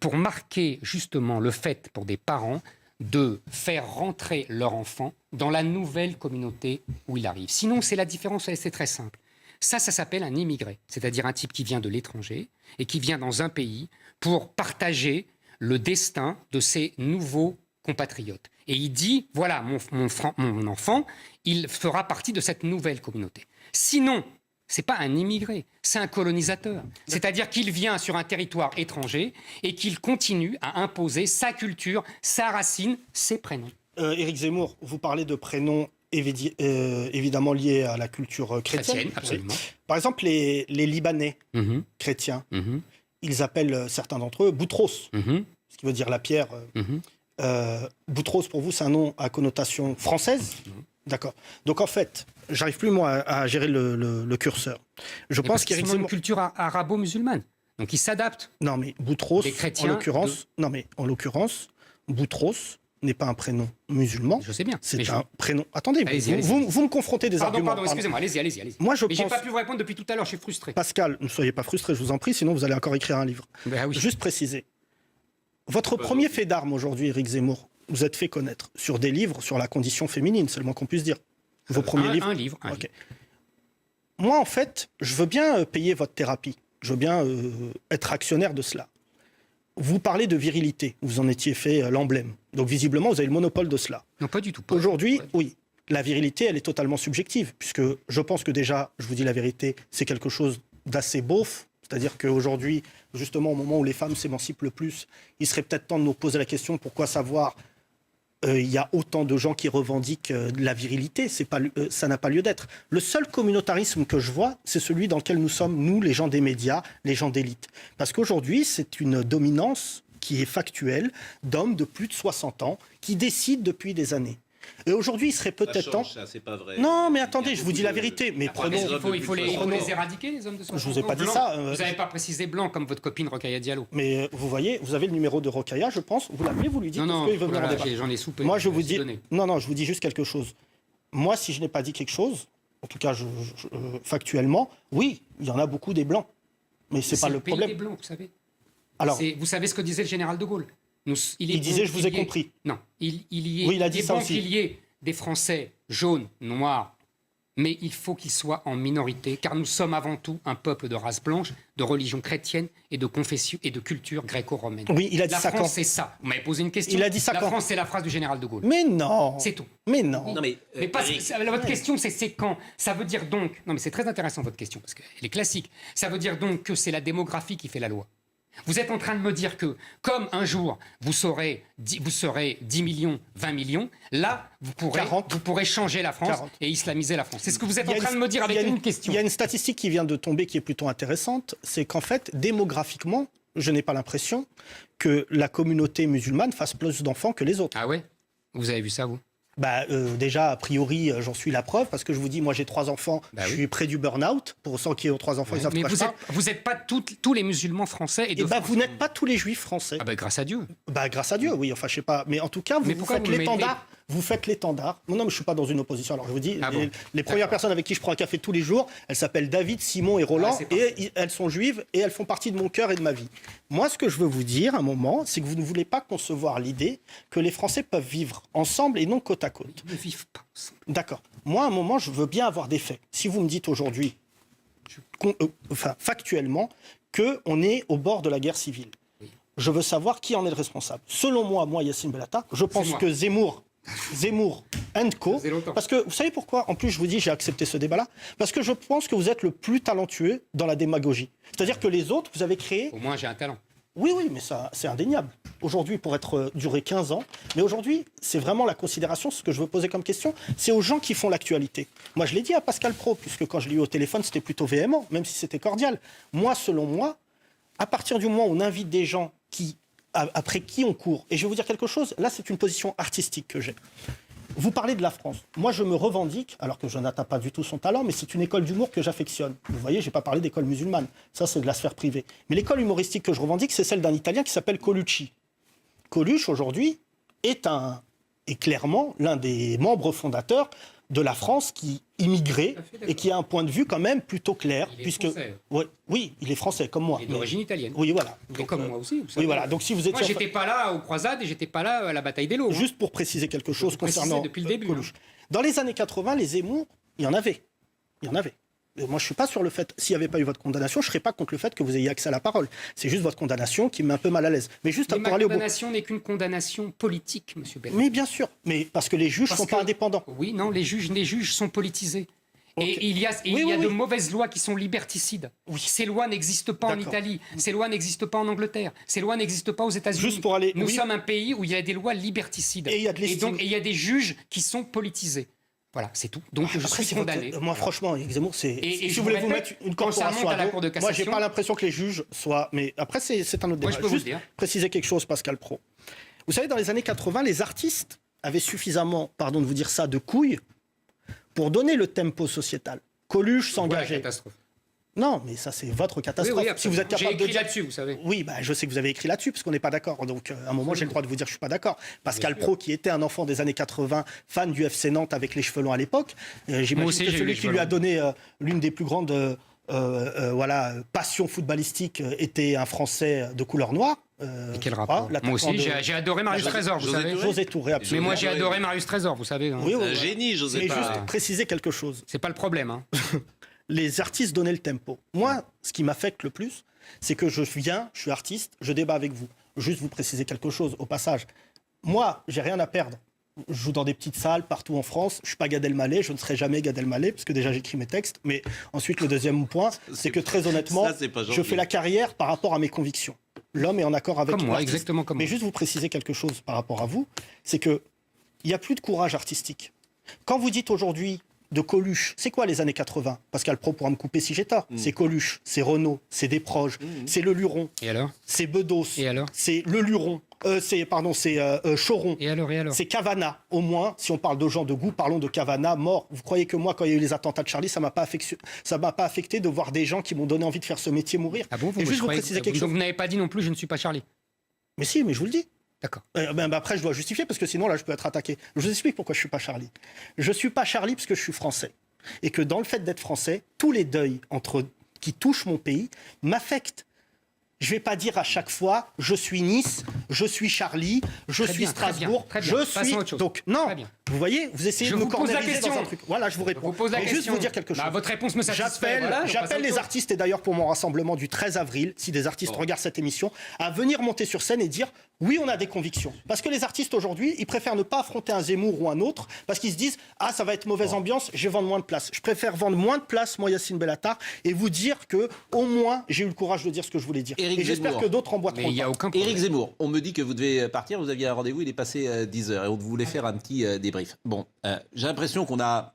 pour marquer justement le fait pour des parents de faire rentrer leur enfant dans la nouvelle communauté où il arrive. Sinon, c'est la différence, c'est très simple. Ça s'appelle un immigré, c'est-à-dire un type qui vient de l'étranger et qui vient dans un pays pour partager le destin de ses nouveaux compatriotes. Et il dit, voilà, mon enfant, il fera partie de cette nouvelle communauté. Sinon, c'est pas un immigré, c'est un colonisateur. C'est-à-dire qu'il vient sur un territoire étranger et qu'il continue à imposer sa culture, sa racine, ses prénoms. Éric Zemmour, vous parlez de prénoms évidemment liés à la culture chrétienne. Absolument. Par exemple, les Libanais chrétiens, ils appellent certains d'entre eux Boutros, ce qui veut dire la pierre. Boutros, pour vous, c'est un nom à connotation française? D'accord. Donc en fait, j'arrive plus moi à gérer le curseur. Je pense qu'Éric Zemmour... une culture arabo-musulmane. Donc il s'adapte. Non mais Boutros, en l'occurrence, Boutros n'est pas un prénom musulman. Je sais bien. C'est un prénom... Attendez, vous me confrontez des arguments. Pardon, excusez-moi, allez-y. Moi, mais j'ai pas pu vous répondre depuis tout à l'heure, je suis frustré. Pascal, ne soyez pas frustré, je vous en prie, sinon vous allez encore écrire un livre. Juste préciser. Votre premier fait d'armes aujourd'hui, Éric Zemmour, vous êtes fait connaître sur des livres sur la condition féminine, c'est le moins qu'on puisse dire. Vos premiers livres. Un livre. Moi, en fait, je veux bien payer votre thérapie. Je veux bien être actionnaire de cela. Vous parlez de virilité. Vous en étiez fait l'emblème. Donc, visiblement, vous avez le monopole de cela. Non, pas du tout. Aujourd'hui, oui, la virilité, elle est totalement subjective. Puisque je pense que déjà, je vous dis la vérité, c'est quelque chose d'assez beauf. C'est-à-dire qu'aujourd'hui, justement, au moment où les femmes s'émancipent le plus, il serait peut-être temps de nous poser la question pourquoi savoir il y a autant de gens qui revendiquent la virilité. Ça n'a pas lieu d'être. Le seul communautarisme que je vois, c'est celui dans lequel nous sommes, nous, les gens des médias, les gens d'élite. Parce qu'aujourd'hui, c'est une dominance qui est factuelle d'hommes de plus de 60 ans qui décident depuis des années. Et aujourd'hui, il serait peut-être temps... Ça, c'est pas vrai. Non, mais Il y a attendez, je vous beaucoup dis la de- vérité. Mais Après, prenons... il faut les éradiquer, les hommes de 60 ans. Je vous ai pas dit Blancs. ça. Vous n'avez pas précisé blanc comme votre copine Rokhaya Diallo. Mais vous voyez, vous avez le numéro de Rokhaya, je pense. Vous l'appelez, vous lui dites Non, qu'il veut venir en voilà, débat. j'en ai soupé. Moi, je vous dis... donné. Non, je vous dis juste quelque chose. Moi, si je n'ai pas dit quelque chose, en tout cas factuellement, oui, il y en a beaucoup des blancs. Mais c'est pas le pays problème. des blancs, vous savez. Alors, Vous savez ce que disait le général de Gaulle. il disait, je vous ai compris. Non, il Oui, il a dit est ça bon aussi. qu'il y ait des Français jaunes, noirs, mais il faut qu'ils soient en minorité, car nous sommes avant tout un peuple de race blanche, de religion chrétienne et de confession et de culture gréco-romaine. Oui, il a dit la ça France, quand c'est ça. Vous m'avez posé une question. Il a dit ça La quand France, c'est la phrase du général de Gaulle. Mais non. C'est tout. Mais non. Non, mais, Mais pas, Eric, votre question, c'est quand. Ça veut dire donc. Non, mais c'est très intéressant votre question, parce qu'elle est classique. Ça veut dire donc que c'est la démographie qui fait la loi. Vous êtes en train de me dire que, comme un jour, vous serez 10 millions, 20 millions, là, vous pourrez changer la France 40. et islamiser la France. C'est ce que vous êtes Il y en a train de me dire avec il y a une question. Il y a une statistique qui vient de tomber qui est plutôt intéressante, c'est qu'en fait, démographiquement, je n'ai pas l'impression que la communauté musulmane fasse plus d'enfants que les autres. Ah ouais. Vous avez vu ça, vous? Déjà, a priori, j'en suis la preuve, parce que je vous dis, moi j'ai 3 enfants, Bah je oui. suis près du burn-out. Pour ceux qui ont 3 enfants, ils savent Mais pas ça. vous n'êtes pas tous les musulmans français et de France. Vous n'êtes pas tous les juifs français. Ah ben grâce à Dieu. Grâce à Dieu, oui, enfin je sais pas. Mais en tout cas, Mais vous pourquoi faites vous me l'étendard. Vous faites l'étendard. Non, mais je suis pas dans une opposition. Alors je vous dis, Ah bon. les premières personnes avec qui je prends un café tous les jours, elles s'appellent David, Simon et Roland, Ah, c'est parfait. et elles sont juives et elles font partie de mon cœur et de ma vie. Moi, ce que je veux vous dire, à un moment, c'est que vous ne voulez pas concevoir l'idée que les Français peuvent vivre ensemble et non côte à côte. Ils ne vivent pas ensemble. D'accord. Moi, à un moment, je veux bien avoir des faits. Si vous me dites aujourd'hui, factuellement, qu'on est au bord de la guerre civile, je veux savoir qui en est le responsable. Selon moi, Yacine Bellatar, je pense moi. que Zemmour and Co. Ça faisait longtemps. Parce que vous savez pourquoi? En plus, je vous dis, j'ai accepté ce débat-là. Parce que je pense que vous êtes le plus talentueux dans la démagogie. C'est-à-dire que les autres, vous avez créé. Au moins, j'ai un talent. Oui, mais ça, c'est indéniable. Aujourd'hui, pour être duré 15 ans, mais aujourd'hui, c'est vraiment la considération, ce que je veux poser comme question, c'est aux gens qui font l'actualité. Moi, je l'ai dit à Pascal Praud, puisque quand je l'ai eu au téléphone, c'était plutôt véhément, même si c'était cordial. Moi, selon moi, à partir du moment où on invite des gens après qui on court, et je vais vous dire quelque chose, là, c'est une position artistique que j'ai. Vous parlez de la France. Moi, je me revendique, alors que je n'atteins pas du tout son talent, mais c'est une école d'humour que j'affectionne. Vous voyez, je n'ai pas parlé d'école musulmane. Ça, c'est de la sphère privée. Mais l'école humoristique que je revendique, c'est celle d'un Italien qui s'appelle Colucci. Coluche, aujourd'hui, est clairement l'un des membres fondateurs de la France qui immigrait et qui a un point de vue quand même plutôt clair. Il est français. Oui, il est français, comme moi. Il est d'origine italienne. Oui, voilà. Et comme moi aussi. Vous savez. Oui, voilà. Donc, si vous étiez... Moi, j'étais pas là aux croisades et j'étais pas là à la bataille des Lots. Juste pour préciser quelque chose préciser concernant depuis le début, Coluche. Dans les années 80, les Zemmour, il y en avait. Il y en avait. Et moi, je ne suis pas sur le fait, s'il n'y avait pas eu votre condamnation, je ne serais pas contre le fait que vous ayez accès à la parole. C'est juste votre condamnation qui me met un peu mal à l'aise. Mais juste Mais pour ma aller au bout. condamnation n'est qu'une condamnation politique, monsieur Bellamy. Mais bien sûr, mais parce que les juges ne sont pas indépendants. Oui, non, les juges sont politisés. Ok. Et il y a, Oui, de oui. mauvaises lois qui sont liberticides. Oui. Ces lois n'existent pas en D'accord. Italie. Ces lois n'existent pas en Angleterre. Ces lois n'existent pas aux États-Unis. Juste pour aller- Nous oui. sommes un pays où il y a des lois liberticides. Et il y a de l'estime. il y a des juges qui sont politisés. Voilà, c'est tout. Donc je Après, suis c'est votre- condamné. Moi, franchement, Éric Zemmour, c'est. Et Si je vous vous voulez vous répète, mettre une quand ça corporation monte à à la dos, Cour de moi, j'ai cassation- pas l'impression que les juges soient. Mais après, c'est un autre débat. Moi, je peux vous Juste le dire. préciser quelque chose, Pascal Praud. Vous savez, dans les années 80, les artistes avaient suffisamment, pardon de vous dire ça, de couilles pour donner le tempo sociétal. Coluche Voilà, s'engageait. catastrophe. Non, mais ça, c'est votre catastrophe. Oui, si vous êtes J'ai capable de écrit dire. là-dessus, vous savez. Oui, je sais que vous avez écrit là-dessus, parce qu'on n'est pas d'accord. Donc, à un moment, j'ai le droit de vous dire que je suis pas d'accord. Pascal Praud, qui était un enfant des années 80, fan du FC Nantes avec les cheveux longs à l'époque, Moi j'imagine aussi, que j'ai eu celui les qui cheveux lui a longs. donné l'une des plus grandes passions footballistiques était un Français de couleur noire. Et quel je rapport crois, Moi aussi, l'attaquant de- j'ai adoré Marius José- Trésor, vous José savez. Touré. José Touré, Mais absolument. moi, j'ai adoré Marius Trésor, vous savez. hein. Oui, oui, Un oui. génie, José Mais Touré. juste préciser quelque chose. C'est pas le problème. Hein. Les artistes donnaient le tempo. Moi, ce qui m'affecte le plus, c'est que je suis artiste, je débat avec vous. Juste vous préciser quelque chose au passage. Moi, j'ai rien à perdre. Je joue dans des petites salles partout en France. Je suis pas Gad Elmaleh, je ne serai jamais Gad Elmaleh parce que déjà j'écris mes textes. Mais ensuite, le deuxième point, c'est que très honnêtement, ça, c'est pas gentil. je fais la carrière par rapport à mes convictions. L'homme est en accord avec Comme moi, l'artiste. exactement comme Mais moi. juste vous préciser quelque chose par rapport à vous, c'est que il y a plus de courage artistique. Quand vous dites aujourd'hui de Coluche. C'est quoi les années 80 ? Pascal Praud pourra me couper si j'ai tort. C'est Coluche, c'est Renault, c'est Desproges, c'est Le Luron, Et alors ? c'est Bedos, Et alors ? c'est Le Luron, c'est Choron, Et alors ? c'est Cavana. Au moins, si on parle de gens de goût, parlons de Cavana, mort. Vous croyez que moi, quand il y a eu les attentats de Charlie, ça m'a pas affecté de voir des gens qui m'ont donné envie de faire ce métier mourir. Ah bon, Et juste vous préciser quelque chose. Donc vous n'avez pas dit non plus, je ne suis pas Charlie. Mais si, mais je vous le dis. D'accord. Après, je dois justifier parce que sinon, là, je peux être attaqué. Je vous explique pourquoi je suis pas Charlie. Je suis pas Charlie parce que je suis français. Et que dans le fait d'être français, tous les deuils qui touchent mon pays m'affectent. Je vais pas dire à chaque fois, je suis Nice, je suis Charlie, je Très suis bien, très Strasbourg, bien, très bien. je Passons suis... à autre chose. Donc, non, Très bien. vous voyez, vous essayez Je de me vous pose la cornériser dans question. un truc. Voilà, je vous réponds. Je vous pose la Mais question. juste vous dire quelque chose. Votre réponse me satisfait. Voilà, J'appelle les artistes, et d'ailleurs pour mon rassemblement du 13 avril, si des artistes regardent cette émission, à venir monter sur scène et dire oui, on a des convictions. Parce que les artistes aujourd'hui, ils préfèrent ne pas affronter un Zemmour ou un autre, parce qu'ils se disent ah, ça va être mauvaise ambiance, je vais vendre moins de places. Je préfère vendre moins de places, moi, Yacine Bellatar, et vous dire que au moins j'ai eu le courage de dire ce que je voulais dire. Éric Et j'espère Zemmour. que d'autres emboîteront. Mais il n'y a pas. aucun problème. Éric Zemmour, on me dit que vous devez partir, vous aviez un rendez-vous, il est passé 10h et on voulait faire un petit débrief. Bon, j'ai l'impression qu'on a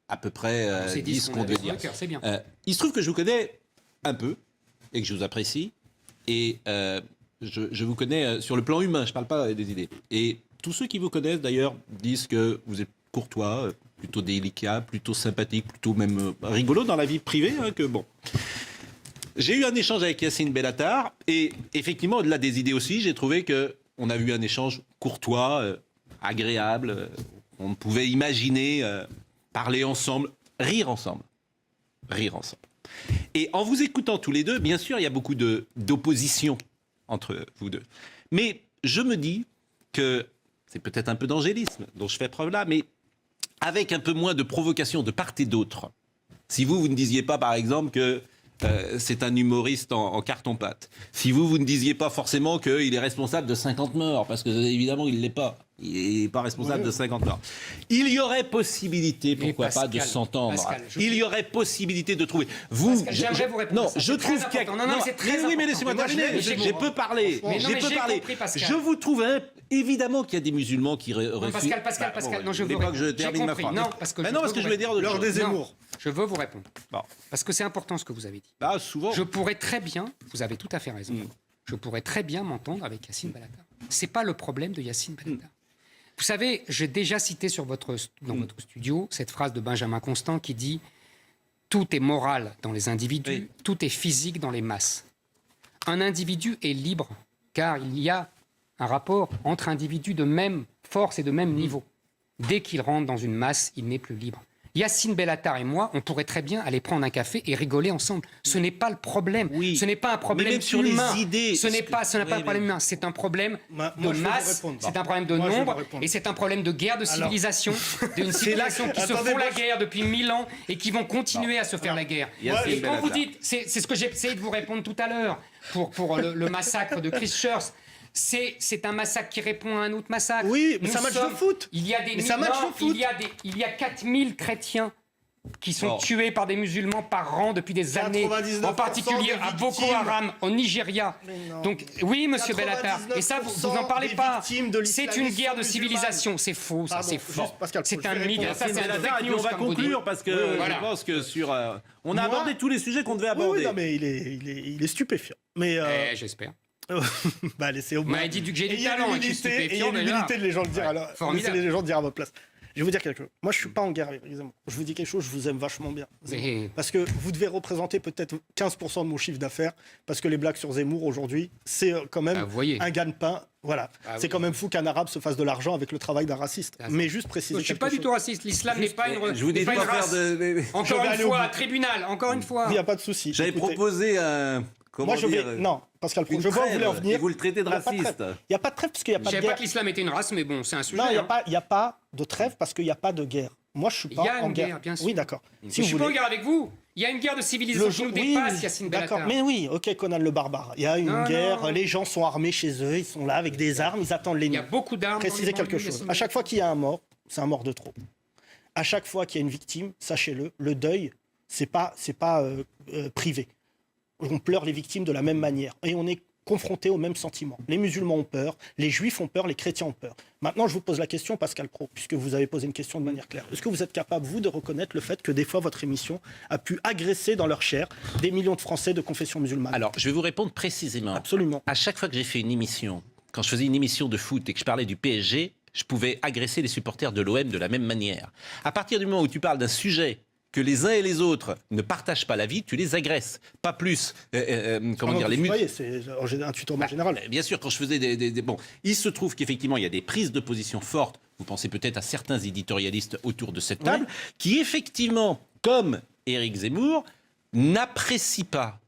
à peu près On s'est dit ce qu'on avait devait sur le dire. cœur, c'est bien. Il se trouve que je vous connais un peu et que je vous apprécie et je vous connais sur le plan humain, je ne parle pas des idées. Et tous ceux qui vous connaissent d'ailleurs disent que vous êtes courtois, plutôt délicat, plutôt sympathique, plutôt même rigolo dans la vie privée, que bon. J'ai eu un échange avec Yacine Bellatar et effectivement, au-delà des idées aussi, j'ai trouvé qu'on a eu un échange courtois, agréable. On pouvait imaginer parler ensemble, rire ensemble. Rire ensemble. Et en vous écoutant tous les deux, bien sûr, il y a beaucoup d'opposition entre vous deux. Mais je me dis que c'est peut-être un peu d'angélisme dont je fais preuve là, mais avec un peu moins de provocation de part et d'autre. Si vous ne disiez pas, par exemple, que c'est un humoriste en carton-pâte. Si vous ne disiez pas forcément qu'il est responsable de 50 morts, parce que évidemment, il ne l'est pas. Il n'est pas responsable de 50 morts. Il y aurait possibilité, pourquoi Pascal, pas, de s'entendre. Pascal, Il y aurait possibilité de trouver. Vous, Pascal, j'aimerais vous répondre à Non, ça. je C'est très trouve qu'il y a... important. Non, c'est très oui, mais important. laissez-moi Mais moi, terminer. j'ai Je peux parler. Mais non, Je mais peux j'ai parler. compris, Pascal. Je vous trouve évidemment qu'il y a des musulmans qui refusent. Pascal, non, je voulez veux pas que je répondre. termine J'ai ma compris. phrase. Non, parce que Mais non, parce que je vais dire de L'heure des Zemmour. Je veux vous répondre. Bon. Parce que c'est important ce que vous avez dit. Bah, souvent. Je pourrais très bien, vous avez tout à fait raison, je pourrais très bien m'entendre avec Yacine Bellatar. C'est pas le problème de Yacine Bellatar. Vous savez, j'ai déjà cité dans votre studio cette phrase de Benjamin Constant qui dit « Tout est moral dans les individus, tout est physique dans les masses ». Un individu est libre car il y a un rapport entre individus de même force et de même niveau. Dès qu'il rentre dans une masse, il n'est plus libre. Yacine Bellatar et moi, on pourrait très bien aller prendre un café et rigoler ensemble. Ce n'est pas le problème. Oui. Ce n'est pas un problème Mais même sur les humain. idées, Ce n'est pas un Oui, problème humain. C'est un problème Moi, de je vais vous masse. répondre. C'est un problème de Moi, je vais nombre. vous répondre. Et c'est un problème de guerre de civilisation. D'une civilisation qui se Attendez, font la moi, guerre depuis 1000 ans et qui vont continuer à se faire la guerre. Yacine Et quand vous Bellatar. dites, c'est ce que j'ai essayé de vous répondre tout à l'heure pour le massacre de Christchurch. C'est un massacre qui répond à un autre massacre. Oui, mais Nous c'est un match de sommes- foot. Il y a des Mais c'est un match de foot. il y a 4000 chrétiens qui sont Bon. tués par des musulmans par an depuis des années, 99% en particulier des à Boko victimes. Haram, au Nigeria. non. Donc oui, monsieur Bellatar, et ça vous n'en parlez des pas. victimes de C'est une l'islamisme guerre de musulmane. civilisation, c'est faux, ça, Pardon, c'est faux. juste, Pascal, C'est je un vais mythe, répondre. ça c'est un Bellatar, fake et puis news, on va comme vous conclure dites. parce que Voilà. je pense que sur on a Moi- abordé tous les sujets qu'on devait Oui, aborder. oui, non, mais il est stupéfiant. Mais J'espère. bah, laissez au Vous moins. m'avez dit que j'ai Et du il y a talent et que je suis l'humilité, et il y a stupéfiant, déjà. l'humilité de les gens le dire. Alors, Formidable. laissez les gens le dire à votre place. Je vais vous dire quelque chose. Moi, je suis pas en guerre avec Zemmour. Je vous dis quelque chose, je vous aime vachement bien. Mais- Parce que vous devez représenter peut-être 15% de mon chiffre d'affaires, parce que les blagues sur Zemmour aujourd'hui, c'est quand même Ah, vous voyez. un gagne-pain. Voilà. Ah, c'est oui. quand même fou qu'un arabe se fasse de l'argent avec le travail d'un raciste. Ah, Mais juste préciser Je suis quelque pas du chose. tout raciste. L'islam n'est pas une Je vous dis n'est de pas pas une faire race. de. Encore Je vais une aller au fois, bout. tribunal, encore une fois. Il n'y a pas de souci. J'avais Écoutez, proposé un. Comment Moi, je vais. dire, Non, Pascal, une je vois où vous voulez en trêve, venir. et vous le traitez de Il y a pas raciste. Il n'y a pas de trêve parce qu'il n'y a Je pas de savais pas guerre. que l'islam était une race, mais bon, c'est un sujet. Non, il hein. n'y a pas de trêve parce qu'il n'y a pas de guerre. Moi, je suis pas Il y a en une guerre, bien sûr. Oui, d'accord. Je Si suis vous pas en voulez. guerre avec vous. Il y a une guerre de civilisation qui nous dépasse, Yacine D'accord, Bellatar. mais oui, ok, Conan le barbare. Il y a une Non, guerre, non. les gens sont armés chez eux, ils sont là avec des armes, ils attendent Il l'ennemi. y a beaucoup d'armes. dans Précisez les quelque banlieues, chose. Yacine À chaque fois Bellatar. qu'il y a un mort, c'est un mort de trop. À chaque fois qu'il y a une victime, sachez-le, le deuil, c'est pas privé. On pleure les victimes de la même manière. Et on est confrontés aux mêmes sentiments. Les musulmans ont peur, les juifs ont peur, les chrétiens ont peur. Maintenant, je vous pose la question, Pascal Praud, puisque vous avez posé une question de manière claire. Est-ce que vous êtes capable, vous, de reconnaître le fait que des fois, votre émission a pu agresser dans leur chair des millions de Français de confession musulmane? Alors, je vais vous répondre précisément. Absolument. À chaque fois que j'ai fait une émission, quand je faisais une émission de foot et que je parlais du PSG, je pouvais agresser les supporters de l'OM de la même manière. À partir du moment où tu parles d'un sujet que les uns et les autres ne partagent pas l'avis, tu les agresses. Pas plus. Comment dire, les Vous voyez, c'est un tutoiement général. Bien sûr, quand je faisais Bon, il se trouve qu'effectivement, il y a des prises de position fortes. Vous pensez peut-être à certains éditorialistes autour de cette table, qui effectivement, comme Éric Zemmour, n'apprécient pas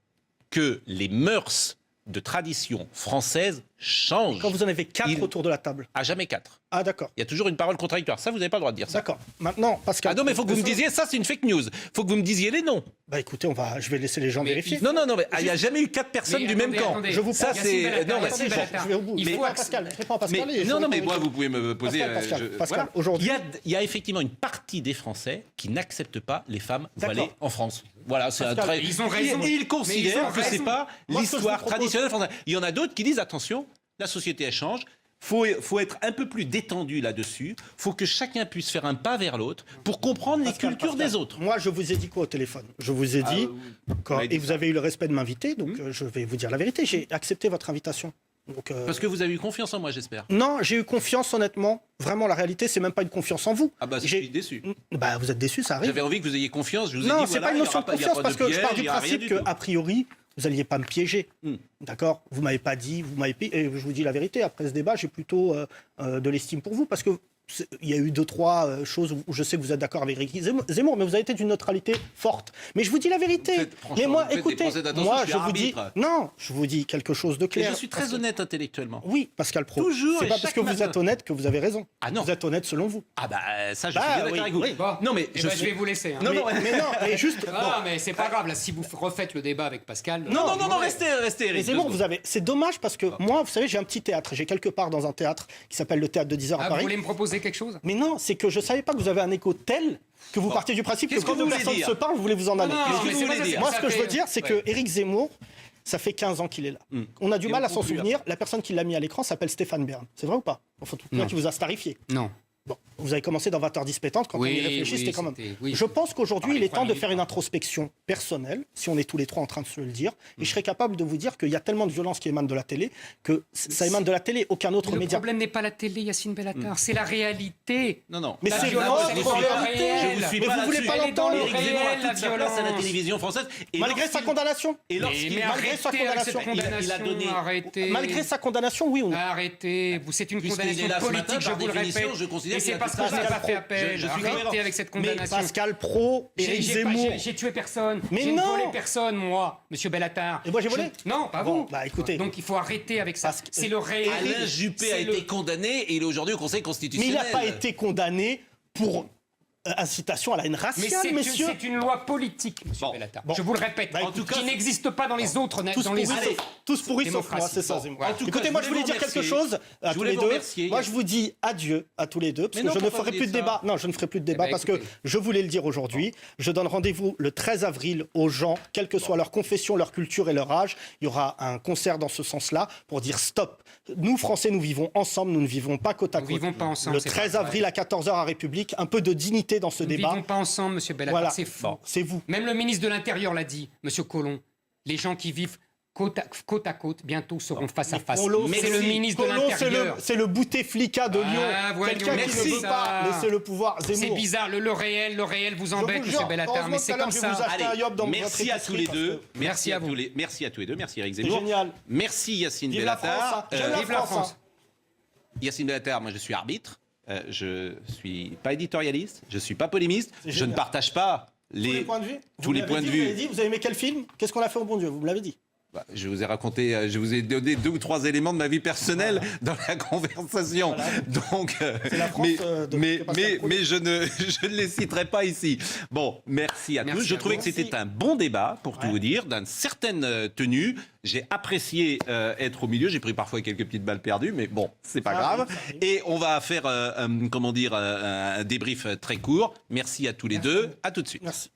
que les mœurs de tradition française changent. Quand vous en avez 4 autour de la table. À jamais 4. Ah, d'accord. Il y a toujours une parole contradictoire. Ça, vous n'avez pas le droit de dire ça. D'accord. Maintenant, Pascal... Ah non, mais il faut que vous me disiez, ça c'est une fake news. Il faut que vous me disiez les noms. Bah écoutez, je vais laisser les gens vérifier. Non, mais il n'y a jamais eu 4 personnes du même camp. Je vous Ça, passe. c'est... Non, mais Attendez, je vais au bout. Il faut Pascal, je réponds à Pascal. mais, non, mais moi, vous pouvez me poser... Pascal, voilà. aujourd'hui... Il y a effectivement une partie des Français qui n'acceptent pas les femmes voilées D'accord. en France. Voilà, c'est un Pascal, très... ils ont raison. Ils considèrent Mais ils ont que c'est raison. pas Moi, ce que je l'histoire vous propose- traditionnelle française. Il y en a d'autres qui disent, attention, la société elle change. Faut être un peu plus détendu là-dessus. Faut que chacun puisse faire un pas vers l'autre pour comprendre les cultures des autres. Moi, je vous ai dit quoi au téléphone? Je vous ai dit, et vous avez eu le respect de m'inviter, donc je vais vous dire la vérité. J'ai accepté votre invitation. Donc, Parce que vous avez eu confiance en moi, j'espère. non, j'ai eu confiance, honnêtement. Vraiment, la réalité, c'est même pas une confiance en vous. Ah bah, je J'ai- suis déçu. Bah, vous êtes déçu, ça arrive. J'avais envie que vous ayez confiance. Je vous ai Non, dit, c'est voilà, pas une il y notion aura de pas- il y a confiance pas parce que je piège, pars il du y aura rien principe du que, tout. a priori, vous alliez pas me piéger. D'accord? Vous m'avez pas dit, et je vous dis la vérité, après ce débat, j'ai plutôt de l'estime pour vous parce que il y a eu 2-3 choses où je sais que vous êtes d'accord avec Éric Zemmour, mais vous avez été d'une neutralité forte. Mais je vous dis la vérité. Franchement, Mais moi, vous faites des écoutez, procès d'attention, moi, je suis je vous dis, arbitre. non, je vous dis quelque chose de Et clair. je suis très honnête intellectuellement. Oui, Pascal Praud. Toujours C'est et pas parce chaque que vous matin. êtes honnête que vous avez raison. Ah non. Vous êtes honnête selon vous. Ah bah ça, je Bah, suis bien d'accord oui, avec vous. oui. Bon. Non mais Je suis... vais vous laisser. Hein. Non, mais non, mais juste. Ah, mais c'est pas grave, là, si vous refaites le débat avec Pascal... Non, ouais. restez, Mais Eric. Zemmour, c'est dommage parce que moi, vous savez, j'ai un petit théâtre. J'ai quelque part dans un théâtre qui s'appelle le théâtre de 10h à Ah, vous Paris. voulez me proposer quelque chose? Mais non, c'est que je savais pas que vous avez un écho tel que vous partiez du principe que Qu'est-ce quand que deux vous voulez personnes dire se parlent, vous voulez vous en aller. Non, Qu'est-ce que mais vous c'est voulez pas ça, dire Moi, ça ce que je fait- veux dire, c'est Ouais. que Éric Zemmour, ça fait 15 ans qu'il est là. On a du Et mal on à s'en peut plus, souvenir. La personne qui l'a mis à l'écran s'appelle Stéphane Bern. C'est vrai ou pas? Enfin, tout cas, Non. qui vous a starifié. Non. Bon, vous avez commencé dans 20h dispétante, quand Oui, on y réfléchit, oui, c'était quand même. c'était- oui. Je pense qu'aujourd'hui, Ah, il les est temps de premiers faire une pas. introspection personnelle, si on est tous les trois en train de se le dire. Et je serais capable de vous dire qu'il y a tellement de violence qui émane de la télé que ça émane de la télé, aucun autre Le média. problème n'est pas la télé, Yacine Bellatar, c'est la réalité. Non. Mais La c'est violence, votre elle est dans le réalité. réel. Je vous suis Mais pas vous voulez là-dessus. pas Elle est dans l'entendre, le Éric Zemmour a réel, la toute sa place à la violence. télévision française. Et Malgré sa condamnation. Et lorsqu'il Mais malgré sa arrêtez avec cette condamnation, condamnation, il a donné- arrêtez. Malgré sa condamnation, oui ou non? Arrêtez, c'est une Puisqu'il condamnation est là ce matin, politique, je par vous le définition, répète. je considère Et qu'il c'est a parce tout que je n'ai Pascal pas fait Praud. appel. Je suis cohérent. Arrêtez avec cette Mais condamnation. Pascal Praud, Éric Zemmour. J'ai tué personne. Mais J'ai non. volé personne, moi, monsieur Bellatar. Et moi, j'ai volé Non, pas Bon, vous. bah, écoutez. Donc il faut arrêter avec ça. Parce que- C'est le réel. Alain Juppé a C'est été condamné et il est aujourd'hui au Conseil Mais constitutionnel. il n'a pas été condamné pour incitation à la haine Mais raciale, messieurs. c'est une loi politique, monsieur Bon. Bellatar. Bon. Je vous le répète, Bah, en tout cas, qui n'existe pas dans les autres. Tous dans les pourris, autres. sauf, tous pourris sauf démocratie. moi, c'est ça. Bon, Zemmour. voilà. En tout cas, Écoutez, moi je voulais dire quelque chose à Je tous voulais les vous deux. remercier. Moi je vous dis adieu à tous les deux, parce Mais que non, je ne pourquoi ferai vous plus de dites ça débat. Non, je ne ferai plus de débat ben, parce que écoutez. je voulais le dire aujourd'hui. Je donne rendez-vous le 13 avril aux gens, quelle que soit leur confession, leur culture et leur âge. Il y aura un concert dans ce sens-là pour dire stop. Nous, Français, nous vivons ensemble, nous ne vivons pas côte à Nous côte. vivons pas ensemble, Le c'est 13 pas avril à 14h à République, un peu de dignité dans ce Nous débat. vivons pas ensemble, monsieur Bellatar. Voilà, C'est faux. c'est vous. Même le ministre de l'Intérieur l'a dit, monsieur Collomb. Les gens qui vivent côte à côte, bientôt seront face à face. Collomb, Mais c'est le ministre de Collomb, l'Intérieur. c'est le Bouteflika de Lyon. voyons, Quelqu'un qui merci. ne veut pas laisser le pouvoir. C'est Zemmour. bizarre, le réel vous Je embête, vous monsieur jure, Bellatar, heureusement mais que c'est tout à l'heure, comme je vais vous ça. acheter un yacht dans Merci votre à tous les épicerie, deux. parce Merci à vous. Merci à tous les deux. Merci Éric C'est Zemmour. génial. Merci Yacine Vive la France, Bellatar. hein. J'aime Vive la France. Yacine Bellatar, moi je suis arbitre. Je suis pas éditorialiste. Je suis pas polémiste. C'est Je génial. ne partage pas Tous les points de vue. tous Vous les me points l'avez de dit, vue. Vous avez dit, vous avez aimé quel film? Qu'est-ce qu'on a fait au bon Dieu? Vous me l'avez dit. Bah, je vous ai raconté, je vous ai donné 2 ou 3 éléments de ma vie personnelle dans la conversation. Donc, la France, mais de Pascal Praud. je ne les citerai pas ici. Bon, merci à Merci tous. Je à trouvais vous. que c'était un bon débat, pour tout vous dire, d'une certaine tenue. J'ai apprécié être au milieu. J'ai pris parfois quelques petites balles perdues, mais bon, c'est pas Ça grave. arrive, ça arrive. Et on va faire, un débrief très court. Merci à tous les deux. À tout de suite. Merci.